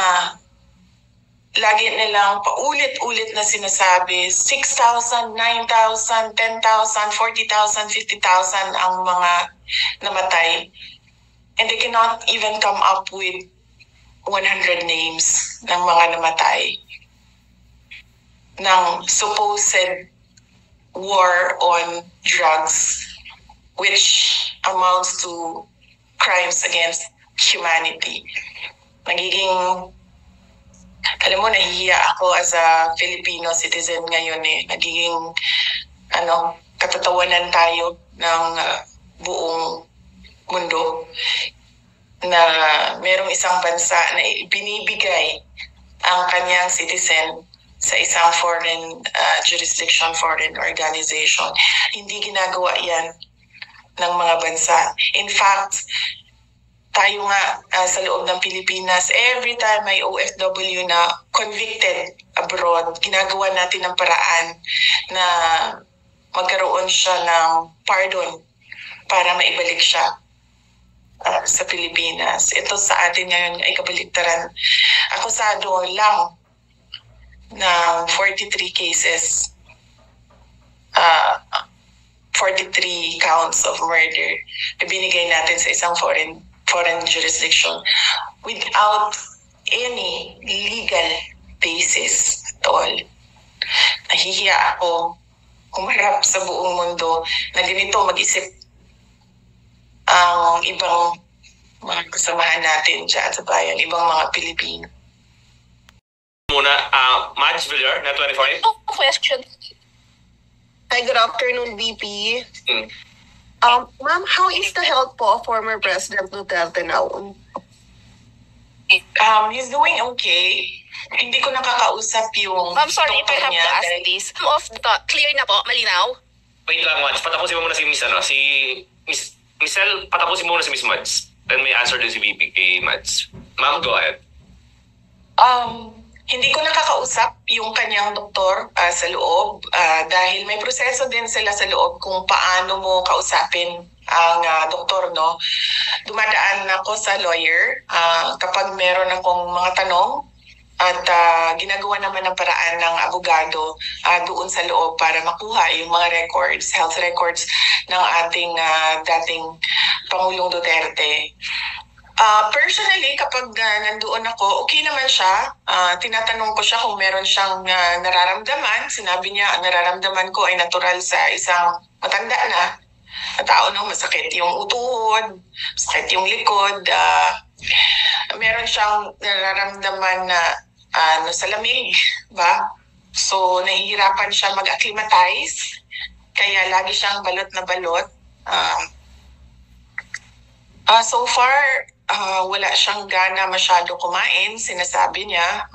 lagi nilang paulit-ulit na sinasabi 6,000, 9,000, 10,000, 40,000, 50,000 ang mga namatay. And they cannot even come up with 100 names ng mga namatay ng supposed war on drugs, which amounts to crimes against humanity. Alam mo, nahihiya ako as a Filipino citizen ngayon Nagiging, katatawanan tayo ng buong mundo na merong isang bansa na binibigay ang kanyang citizen sa isang foreign jurisdiction, foreign organization. Hindi ginagawa yan ng mga bansa. In fact, tayo nga sa loob ng Pilipinas, every time may OFW na convicted abroad, ginagawa natin ng paraan na magkaroon siya ng pardon para maibalik siya sa Pilipinas. Ito sa atin ngayon ay kabaliktaran. Akusado lang ng 43 cases, 43 counts of murder na binigay natin sa isang foreign jurisdiction without any legal basis at all. Nahihiya ako humarap sa buong mundo na ganito mag-isip ang ibang mga kasamahan natin dyan sa bayan, ibang mga Pilipino. Muna, Mads Villar, na 25. Question. Hi, good afternoon, VP. Mm. Ma'am, how is the health po of former President Duterte now? He's doing okay. Hindi ko nakakausap yung Ma'am, sorry if I doktor have niya to ask dahil- this. Clear na po, malinaw. Wait lang, Mads. Patapusin mo muna si Miss Michelle, patapusin mo muna si Miss Mads. Then may answer din si VP kay Mads. Ma'am, go ahead. Hindi ko nakakausap yung kanyang doktor sa loob dahil may proseso din sila sa loob kung paano mo kausapin ang doktor, no? Dumadaan ako sa lawyer kapag meron akong mga tanong at ginagawa naman ng paraan ng abogado doon sa loob para makuha yung mga records, health records ng ating dating Pangulong Duterte. Personally, kapag nandoon ako, okay naman siya. Tinatanong ko siya kung meron siyang nararamdaman. Sinabi niya, ang nararamdaman ko ay natural sa isang matanda na tao, no? Masakit yung utuhod, masakit yung likod. Meron siyang nararamdaman na sa lamig, ba? So, nahihirapan siya mag-acclimatize. Kaya lagi siyang balot na balot. So far, wala siyang gana masyado kumain. Sinasabi niya,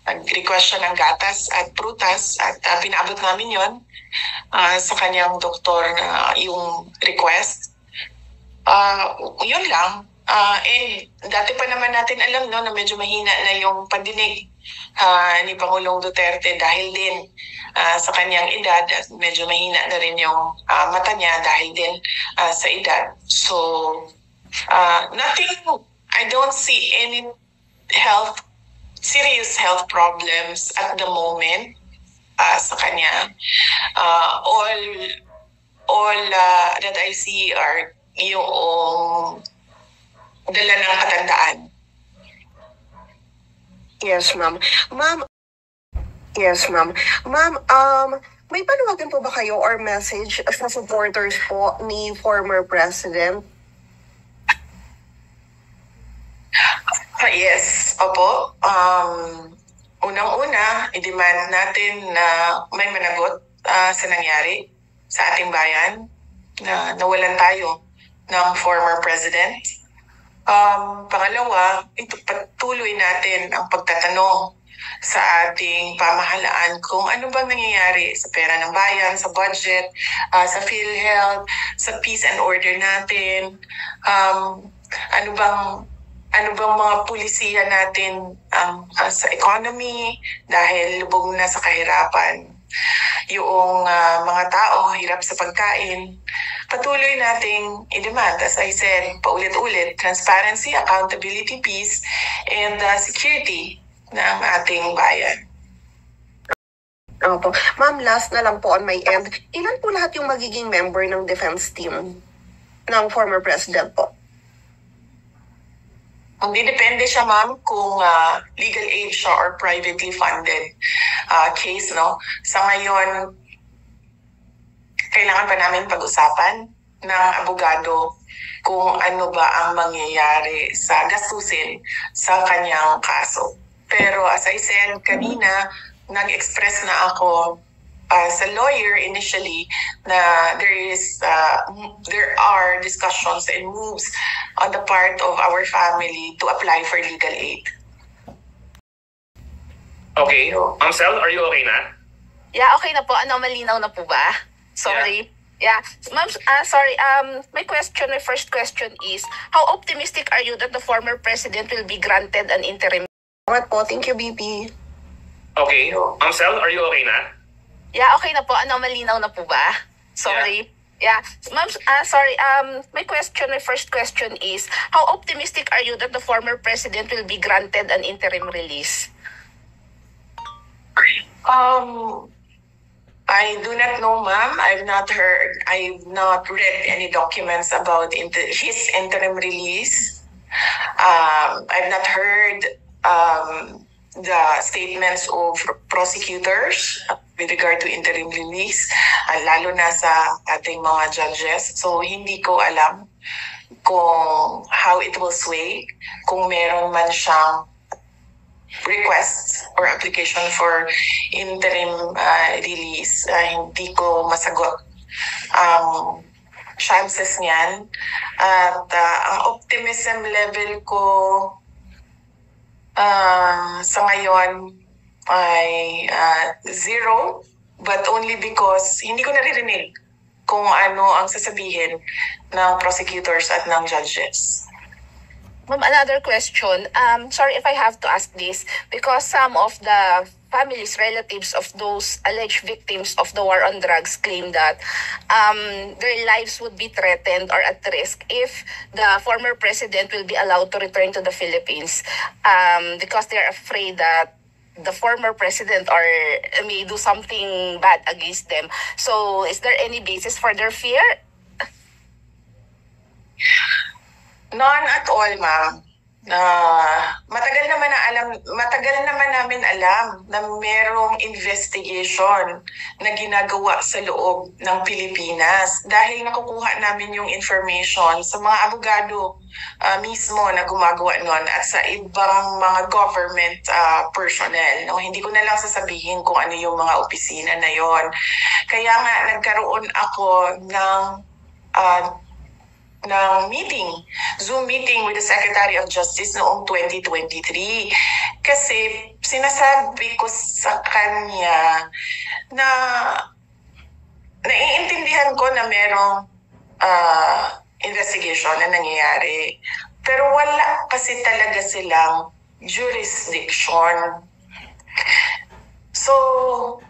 nag-request siya ng gatas at prutas at pinaabot namin yon sa kanyang doktor na yung request. Yun lang. And dati pa naman natin alam, no, na medyo mahina na yung pandinig ni Pangulong Duterte dahil din sa kanyang edad at medyo mahina na rin yung mata niya dahil din sa edad. So, nothing, I don't see any serious health problems at the moment sa kanya. All that I see are yung dala ng katandaan. Yes, ma'am. Ma'am, may panawagan po ba kayo or message sa supporters po ni former President? Yes, opo. Unang-una, i-demand natin na may managot sa nangyari sa ating bayan, na nawalan tayo ng former president. Pangalawa, patuloy natin ang pagtatanong sa ating pamahalaan kung ano bang nangyayari sa pera ng bayan, sa budget, sa PhilHealth, sa peace and order natin, ano bang mga pulisiya natin sa economy dahil lubog na sa kahirapan. Yung mga tao hirap sa pagkain, patuloy nating i-demand, as I said, paulit-ulit, transparency, accountability, peace, and security ng ating bayan. Opo. Ma'am, last na lang po on my end. Ilan po lahat yung magiging member ng defense team ng former president po? Hindi depende siya, ma'am, kung legal aid siya or privately funded case, no? Sa ngayon, kailangan pa namin pag-usapan ng abogado kung ano ba ang mangyayari sa gastusin sa kanyang kaso. Pero as I said kanina, nag-express na ako as a lawyer initially na there are discussions and moves on the part of our family to apply for legal aid. Okay. Sel, are you okay na? Yeah, okay na po. Malinaw na po ba? Sorry. Yeah. Ma'am, sorry. My first question is, how optimistic are you that the former president will be granted an interim? Salamat po. Thank you, BP. Okay. Sel, are you okay na? Yeah, okay na po. Malinaw na po ba? Sorry. Yeah. Ma'am, sorry. My first question is, how optimistic are you that the former president will be granted an interim release? I do not know, ma'am. I've not read any documents about his interim release. I've not heard the statements of prosecutors with regard to interim release, lalo na sa ating mga judges. So, hindi ko alam kung how it will sway, kung meron man siyang request or application for interim release. Hindi ko masagot ang chances niyan. At ang optimism level ko sa ngayon ay 0, but only because hindi ko naririnig kung ano ang sasabihin ng prosecutors at ng judges. Ma'am, another question. Sorry if I have to ask this, because some of the families, relatives of those alleged victims of the war on drugs claim that their lives would be threatened or at risk if the former president will be allowed to return to the Philippines, because they're afraid that the former president may do something bad against them. So, is there any basis for their fear? None at all, ma'am. Matagal naman namin alam na merong investigation na ginagawa sa loob ng Pilipinas dahil nakukuha namin yung information sa mga abogado mismo na gumagawa nun at sa ibang mga government personnel. No? Hindi ko na lang sasabihin kung ano yung mga opisina na yon. Kaya nga nagkaroon ako ng Zoom meeting with the Secretary of Justice noong 2023. Kasi sinasabi ko sa kanya na naiintindihan ko na merong investigation na nangyayari. Pero wala kasi talaga silang jurisdiction. So,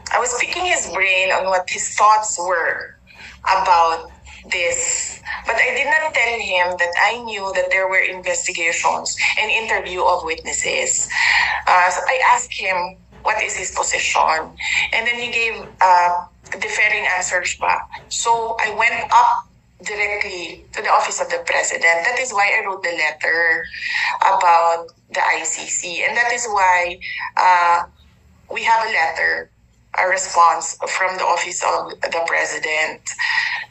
I was picking his brain on what his thoughts were about this. But I did not tell him that I knew that there were investigations and interview of witnesses. So I asked him what is his position. And then he gave deferring answers pa. So I went up directly to the office of the president. That is why I wrote the letter about the ICC. And that is why we have a letter, a response from the office of the president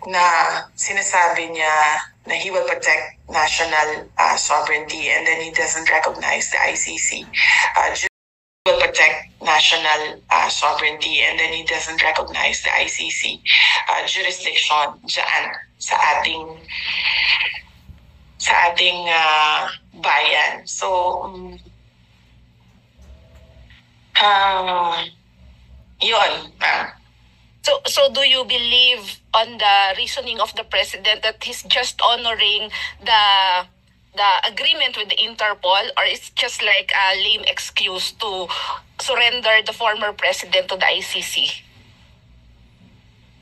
na sinasabi niya na he will protect national sovereignty and then he doesn't recognize the ICC. Will protect national sovereignty and then he doesn't recognize the ICC jurisdiction dyan sa ating bayan. So yun. So do you believe on the reasoning of the president that he's just honoring the agreement with the Interpol, or it's just like a lame excuse to surrender the former president to the ICC?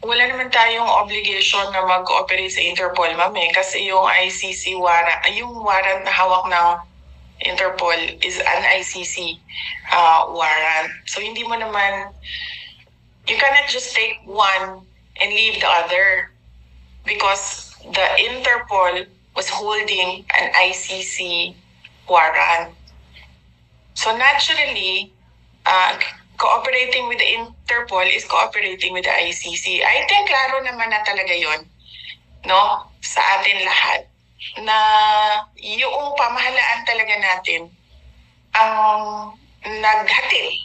Wala naman tayong obligation na mag-cooperate sa Interpol, ma'am, kasi yung ICC warrant, yung warrant na hawak ng Interpol is an ICC warrant. So hindi mo naman, you cannot just take one and leave the other because the Interpol was holding an ICC warrant. So naturally, cooperating with the Interpol is cooperating with the ICC. I think klaro naman na talaga yon, no, sa atin lahat, na yung pamahalaan talaga natin ang naghatid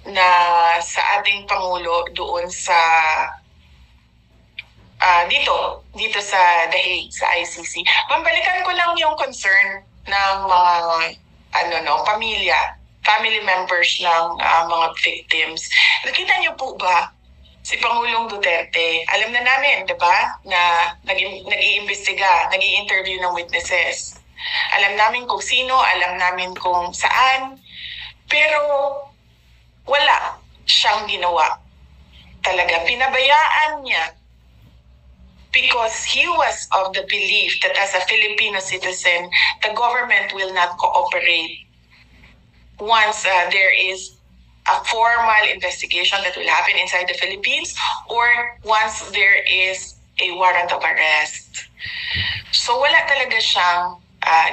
na sa ating Pangulo doon sa dito sa The Hague, sa ICC. Pambalikan ko lang yung concern ng mga family members ng mga victims. Nakita niyo po ba si Pangulong Duterte? Alam na namin, 'di ba, na nag-iimbestiga, nag-i-interview ng witnesses. Alam namin kung sino, alam namin kung saan, pero wala siyang ginawa. Talaga, pinabayaan niya because he was of the belief that as a Filipino citizen, the government will not cooperate once there is a formal investigation that will happen inside the Philippines or once there is a warrant of arrest. So wala talaga siyang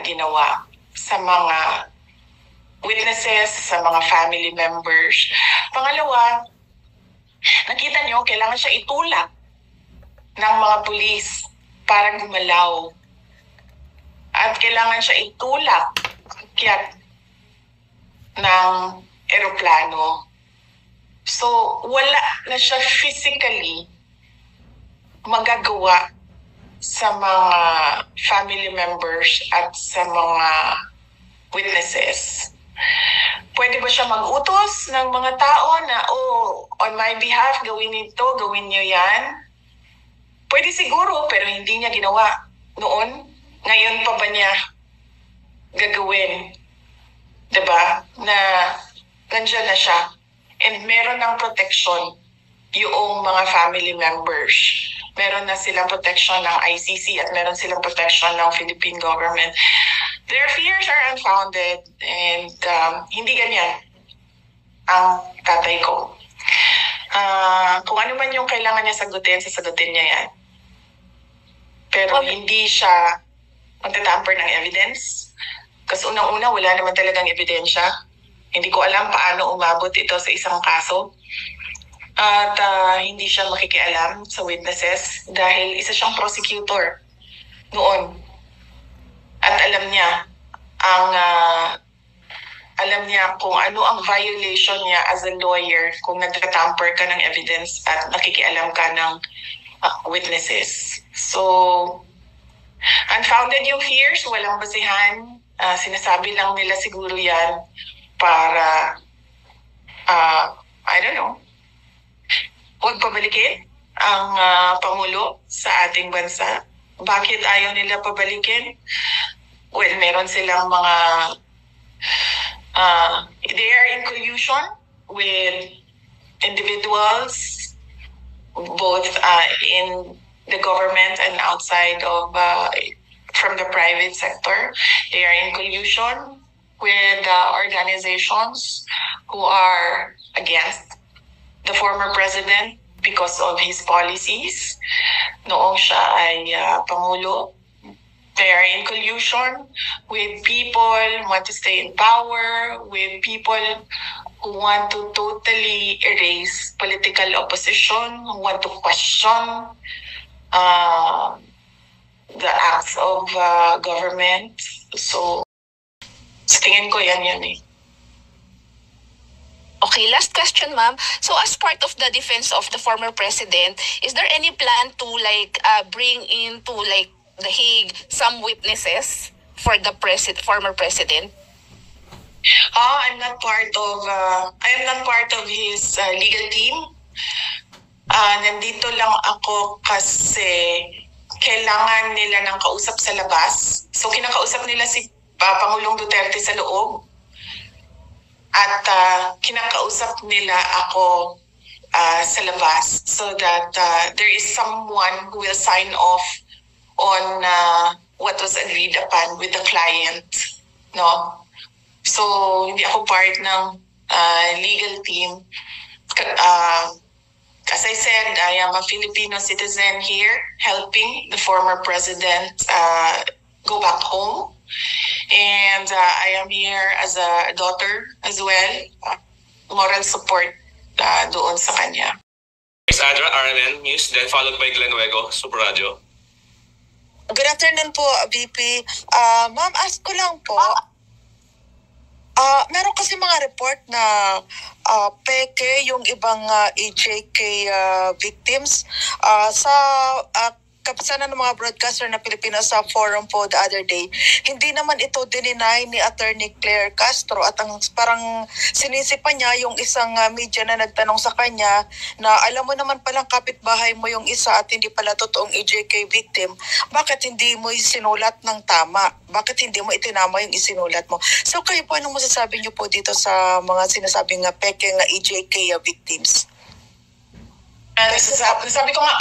ginawa sa mga witnesses, sa mga family members. Pangalawa, nakita niyo, kailangan siya itulak ng mga pulis para gumalaw. At kailangan siya itulak akyat ng eroplano. So, wala na siya physically magagawa sa mga family members at sa mga witnesses. Pwede ba siya mag-utos ng mga tao na, on my behalf, gawin ito, gawin niyo yan? Pwede siguro, pero hindi niya ginawa noon. Ngayon pa ba niya gagawin? Diba? Na nandiyan na siya. And meron ng protection yung mga family members. Meron na silang protection ng ICC at meron silang protection ng Philippine government. Their fears are unfounded and hindi ganyan ang tatay ko. Kung ano man yung kailangan niya sasagutin niya yan. Pero hindi siya magtatamper ng evidence. Kasi unang-una, wala naman talagang ebidensya. Hindi ko alam paano umabot ito sa isang kaso. At hindi siya makikialam sa witnesses dahil isa siyang prosecutor noon. At alam niya kung ano ang violation niya as a lawyer kung nagtatamper ka ng evidence at nakikialam ka ng witnesses. So, unfounded yung fears, walang basihan. Sinasabi lang nila siguro yan para, I don't know, huwag pabalikin ang Pangulo sa ating bansa. Bakit ayaw nila pabalikin? Well, meron silang mga, they are in collusion with individuals, both in the government and outside of, from the private sector. They are in collusion with organizations who are against the former president because of his policies. Noong siya ay Pangulo, they are in collusion with people who want to stay in power, with people who want to totally erase political opposition, who want to question the acts of government. So, sa tingin ko yan eh. Okay, last question, ma'am. So as part of the defense of the former president, is there any plan to bring into The Hague some witnesses for the former president? I am not part of his legal team. Nandito lang ako kasi kailangan nila ng kausap sa labas. So kinakausap nila si Pangulong Duterte sa loob. At kinakausap nila ako sa labas so that there is someone who will sign off on what was agreed upon with the client, no? So hindi ako part ng legal team. As I said, I am a Filipino citizen here helping the former president go back home. And I am here as a daughter as well. Moral support doon sa kanya. Miss Adra, RMN News, then followed by Glenn Wego, Super Radio. Good afternoon po, VP. Ma'am, ask ko lang po, meron kasi mga report na peke yung ibang EJK victims sa kapisanan ng mga broadcaster na Pilipinas sa forum po the other day. Hindi naman ito dininay ni Attorney Claire Castro at ang parang sinisipa niya yung isang media na nagtanong sa kanya na alam mo naman palang kapitbahay mo yung isa at hindi pala totoong EJK victim. Bakit hindi mo isinulat ng tama? Bakit hindi mo itinama yung isinulat mo? So kayo po, anong masasabi niyo po dito sa mga sinasabing peke nga EJK victims? Nasabi ko nga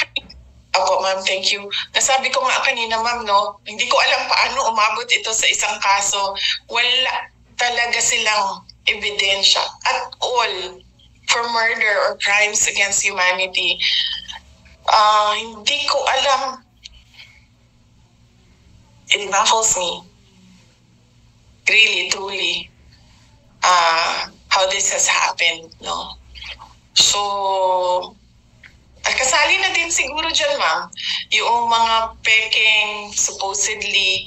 ako, ma'am, thank you. Nasabi ko nga kanina, ma'am, no, hindi ko alam paano umabot ito sa isang kaso. Wala talaga silang ebidensya at all for murder or crimes against humanity. Hindi ko alam. It baffles me. Really, truly. How this has happened, no? So, kasali na din siguro dyan, ma'am, yung mga peking supposedly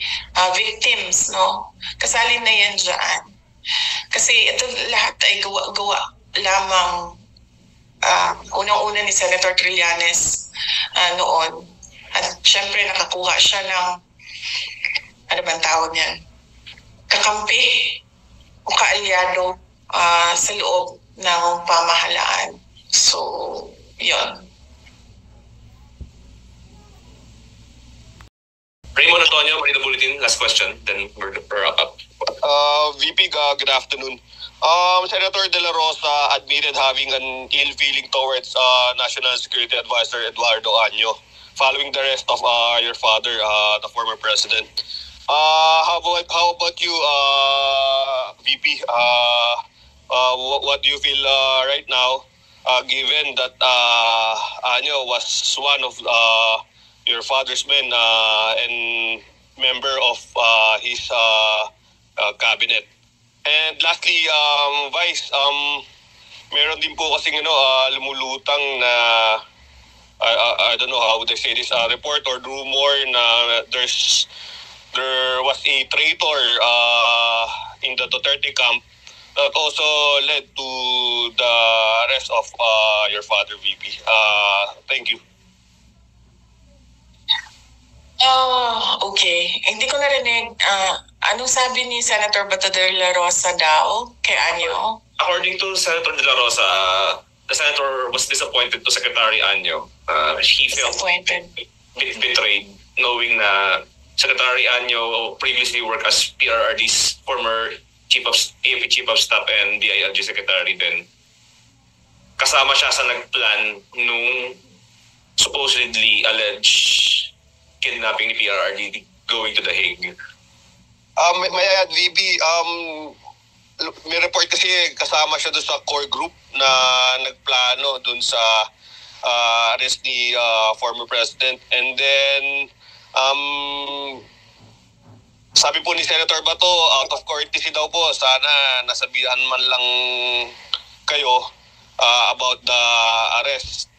victims, no? Kasali na yan dyan. Kasi ito lahat ay gawa lamang unang-una ni Senator Trillanes noon. At syempre nakakuha siya ng, ano bang tawag niyan? Kakampi o kaalyado sa loob ng pamahalaan. So, yun. Raymond Antonio, Manila Bulletin, last question, then we're wrap up. VP, good afternoon. Senator De La Rosa admitted having an ill feeling towards National Security Advisor Eduardo Año following the arrest of your father, the former president. How about you, VP? What do you feel right now, given that Año was one of your father's men and member of his cabinet? And lastly, Vice, meron din po kasing lumulutang na I don't know how would I say this, report or rumor na there was a traitor in the Duterte camp that also led to the arrest of your father, VP. Thank you. Okay. Hindi ko narinig. Anong sabi ni Senator Bato de la Rosa daw kay Año? According to Senator De La Rosa, the senator was disappointed to Secretary Año. He felt betrayed, knowing na Secretary Año previously worked as PRRD's former AFP Chief of Staff and DILG Secretary then. Kasama siya sa nagplan nung supposedly alleged kidnapping ni PRRD going to The Hague. May I add, VP, may report kasi kasama siya doon sa core group na nagplano doon sa arrest ni former president. And then, sabi po ni Senator Bato, out of courtesy daw po, sana nasabihan man lang kayo about the arrest.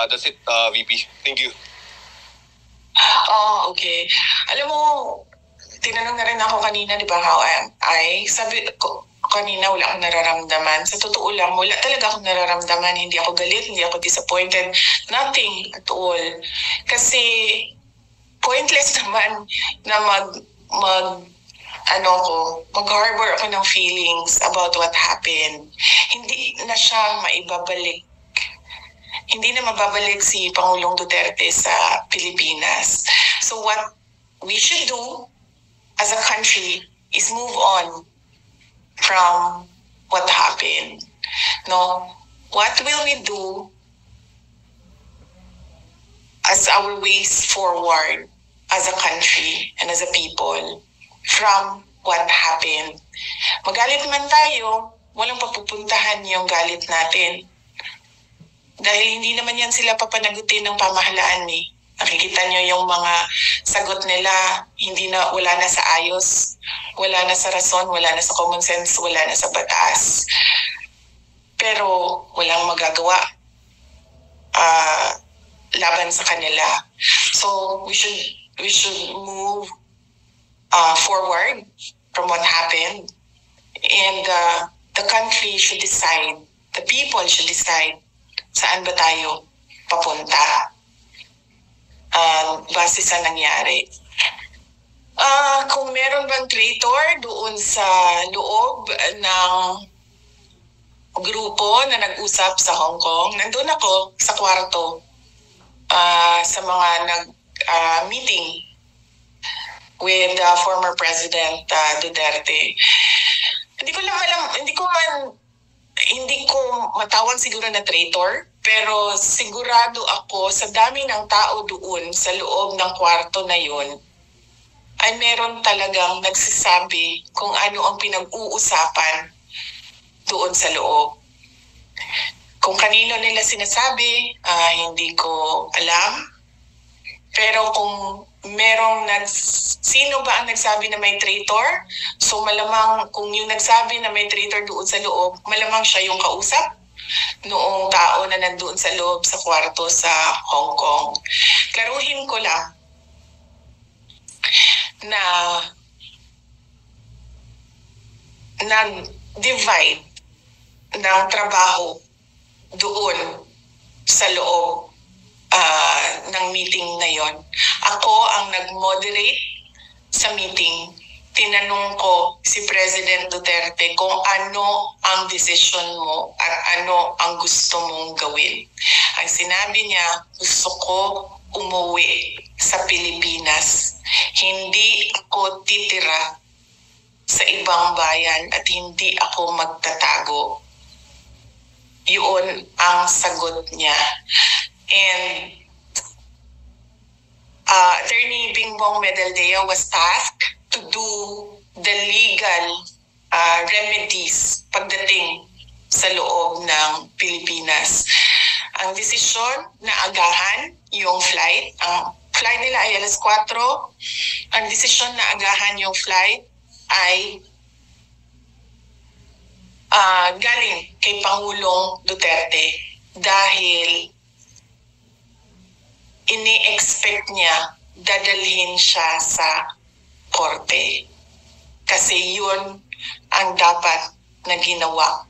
That's it, VP. Thank you. Oh, okay. Alam mo, tinanong na rin ako kanina, di ba, how I sabi ko, kanina wala akong nararamdaman. Sa totoo lang, wala talaga akong nararamdaman. Hindi ako galit, hindi ako disappointed. Nothing at all. Kasi, pointless naman na mag-harbor ako ng feelings about what happened. Hindi na siya maibabalik. Hindi na mababalik si Pangulong Duterte sa Pilipinas. So what we should do as a country is move on from what happened. No? What will we do as our ways forward as a country and as a people from what happened? Magalit man tayo, walang papupuntahan yung galit natin. Dahil hindi naman yan sila papanagutin ng pamahalaan eh. Nakikita nyo yung mga sagot nila, wala na sa ayos, wala na sa rason, wala na sa common sense, wala na sa batas. Pero walang magagawa laban sa kanila. So we should move forward from what happened, and the country should decide, the people should decide saan ba tayo papunta base sa nangyari. Kung meron bang traitor doon sa loob ng grupo na nag-usap sa Hong Kong, nandun ako sa kwarto sa mga meeting with former President Duterte. Hindi ko matawag siguro na traitor, pero sigurado ako sa dami ng tao doon sa loob ng kwarto na yun, ay meron talagang nagsasabi kung ano ang pinag-uusapan doon sa loob. Kung kanino nila sinasabi, hindi ko alam. Pero kung sino ba ang nagsabi na may traitor? So malamang kung yung nagsabi na may traitor doon sa loob, malamang siya yung kausap noong tao na nandoon sa loob sa kwarto sa Hong Kong. Klaruhin ko lang na nag-divide ng trabaho doon sa loob ng meeting na yon. Ako ang nag-moderate sa meeting. Tinanong ko si President Duterte kung ano ang desisyon mo at ano ang gusto mong gawin. Ang sinabi niya, gusto ko umuwi sa Pilipinas. Hindi ako titira sa ibang bayan at hindi ako magtatago. Yun ang sagot niya. And Attorney Bingbong Medaldea was tasked to do the legal remedies pagdating sa loob ng Pilipinas. Ang desisyon na agahan yung flight, ang flight nila ay alas 4, ang desisyon na agahan yung flight ay galing kay Pangulong Duterte dahil ini-expect niya dadalhin siya sa korte. Kasi yun ang dapat na ginawa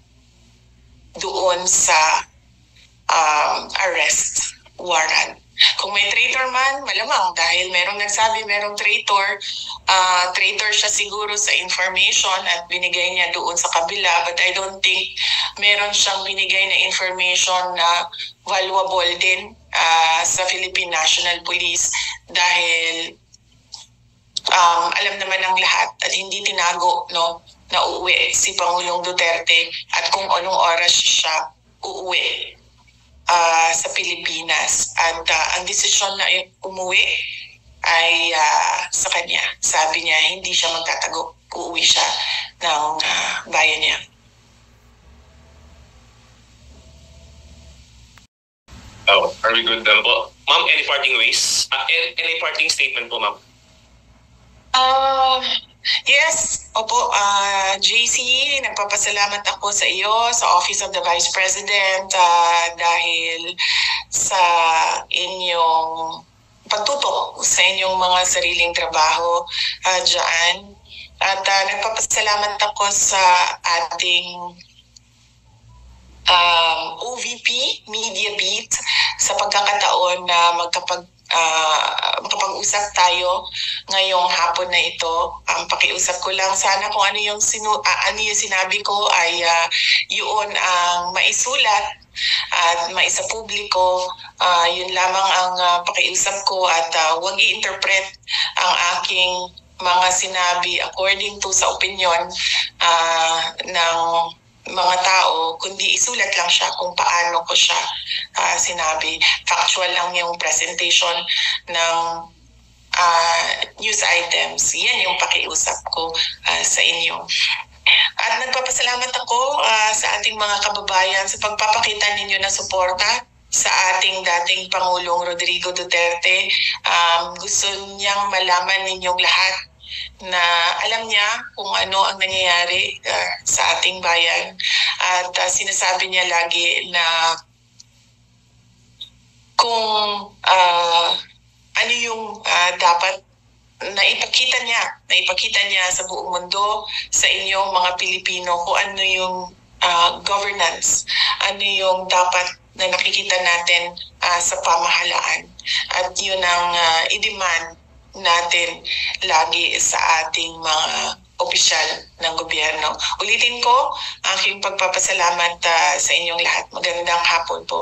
doon sa arrest warrant. Kung may traitor man, malamang dahil merong nagsabi merong traitor, traitor siya siguro sa information at binigay niya doon sa kabila. But I don't think meron siyang binigay na information na valuable din sa Philippine National Police dahil alam naman ng lahat at hindi tinago na uuwi si Pangulong Duterte at kung anong oras siya uuwi sa Pilipinas. At ang desisyon na umuwi ay sa kanya. Sabi niya hindi siya magtatago. Uuwi siya ng bayan niya. Oh, are we good then po? Ma'am, any parting ways? Any parting statement po, ma'am? Yes, opo, JC, nagpapasalamat ako sa iyo, sa Office of the Vice President, dahil sa inyong pagtutok sa inyong mga sariling trabaho dyan. At nagpapasalamat ako sa ating OVP, Media Beat, sa pagkakataon na makapag-usap tayo ngayong hapon na ito. Pakiusap ko lang sana kung ano yung sinabi ko ay yun ang maisulat at maisapubliko. Yun lamang ang pakiusap ko at huwag i-interpret ang aking mga sinabi according to sa opinion ng mga tao, kundi isulat lang siya kung paano ko siya sinabi. Factual lang yung presentation ng news items. Yan yung pakiusap ko sa inyo. At nagpapasalamat ako sa ating mga kababayan sa pagpapakita ninyo ng suporta sa ating dating Pangulong Rodrigo Duterte. Gusto niyang malaman ninyong lahat na alam niya kung ano ang nangyayari sa ating bayan. At sinasabi niya lagi na kung ano yung dapat na ipakita niya sa buong mundo, sa inyo mga Pilipino, kung ano yung governance, ano yung dapat na nakikita natin sa pamahalaan. At yun ang i-demand natin lagi sa ating mga opisyal ng gobyerno. Ulitin ko, aking pagpapasalamat sa inyong lahat. Magandang hapon po.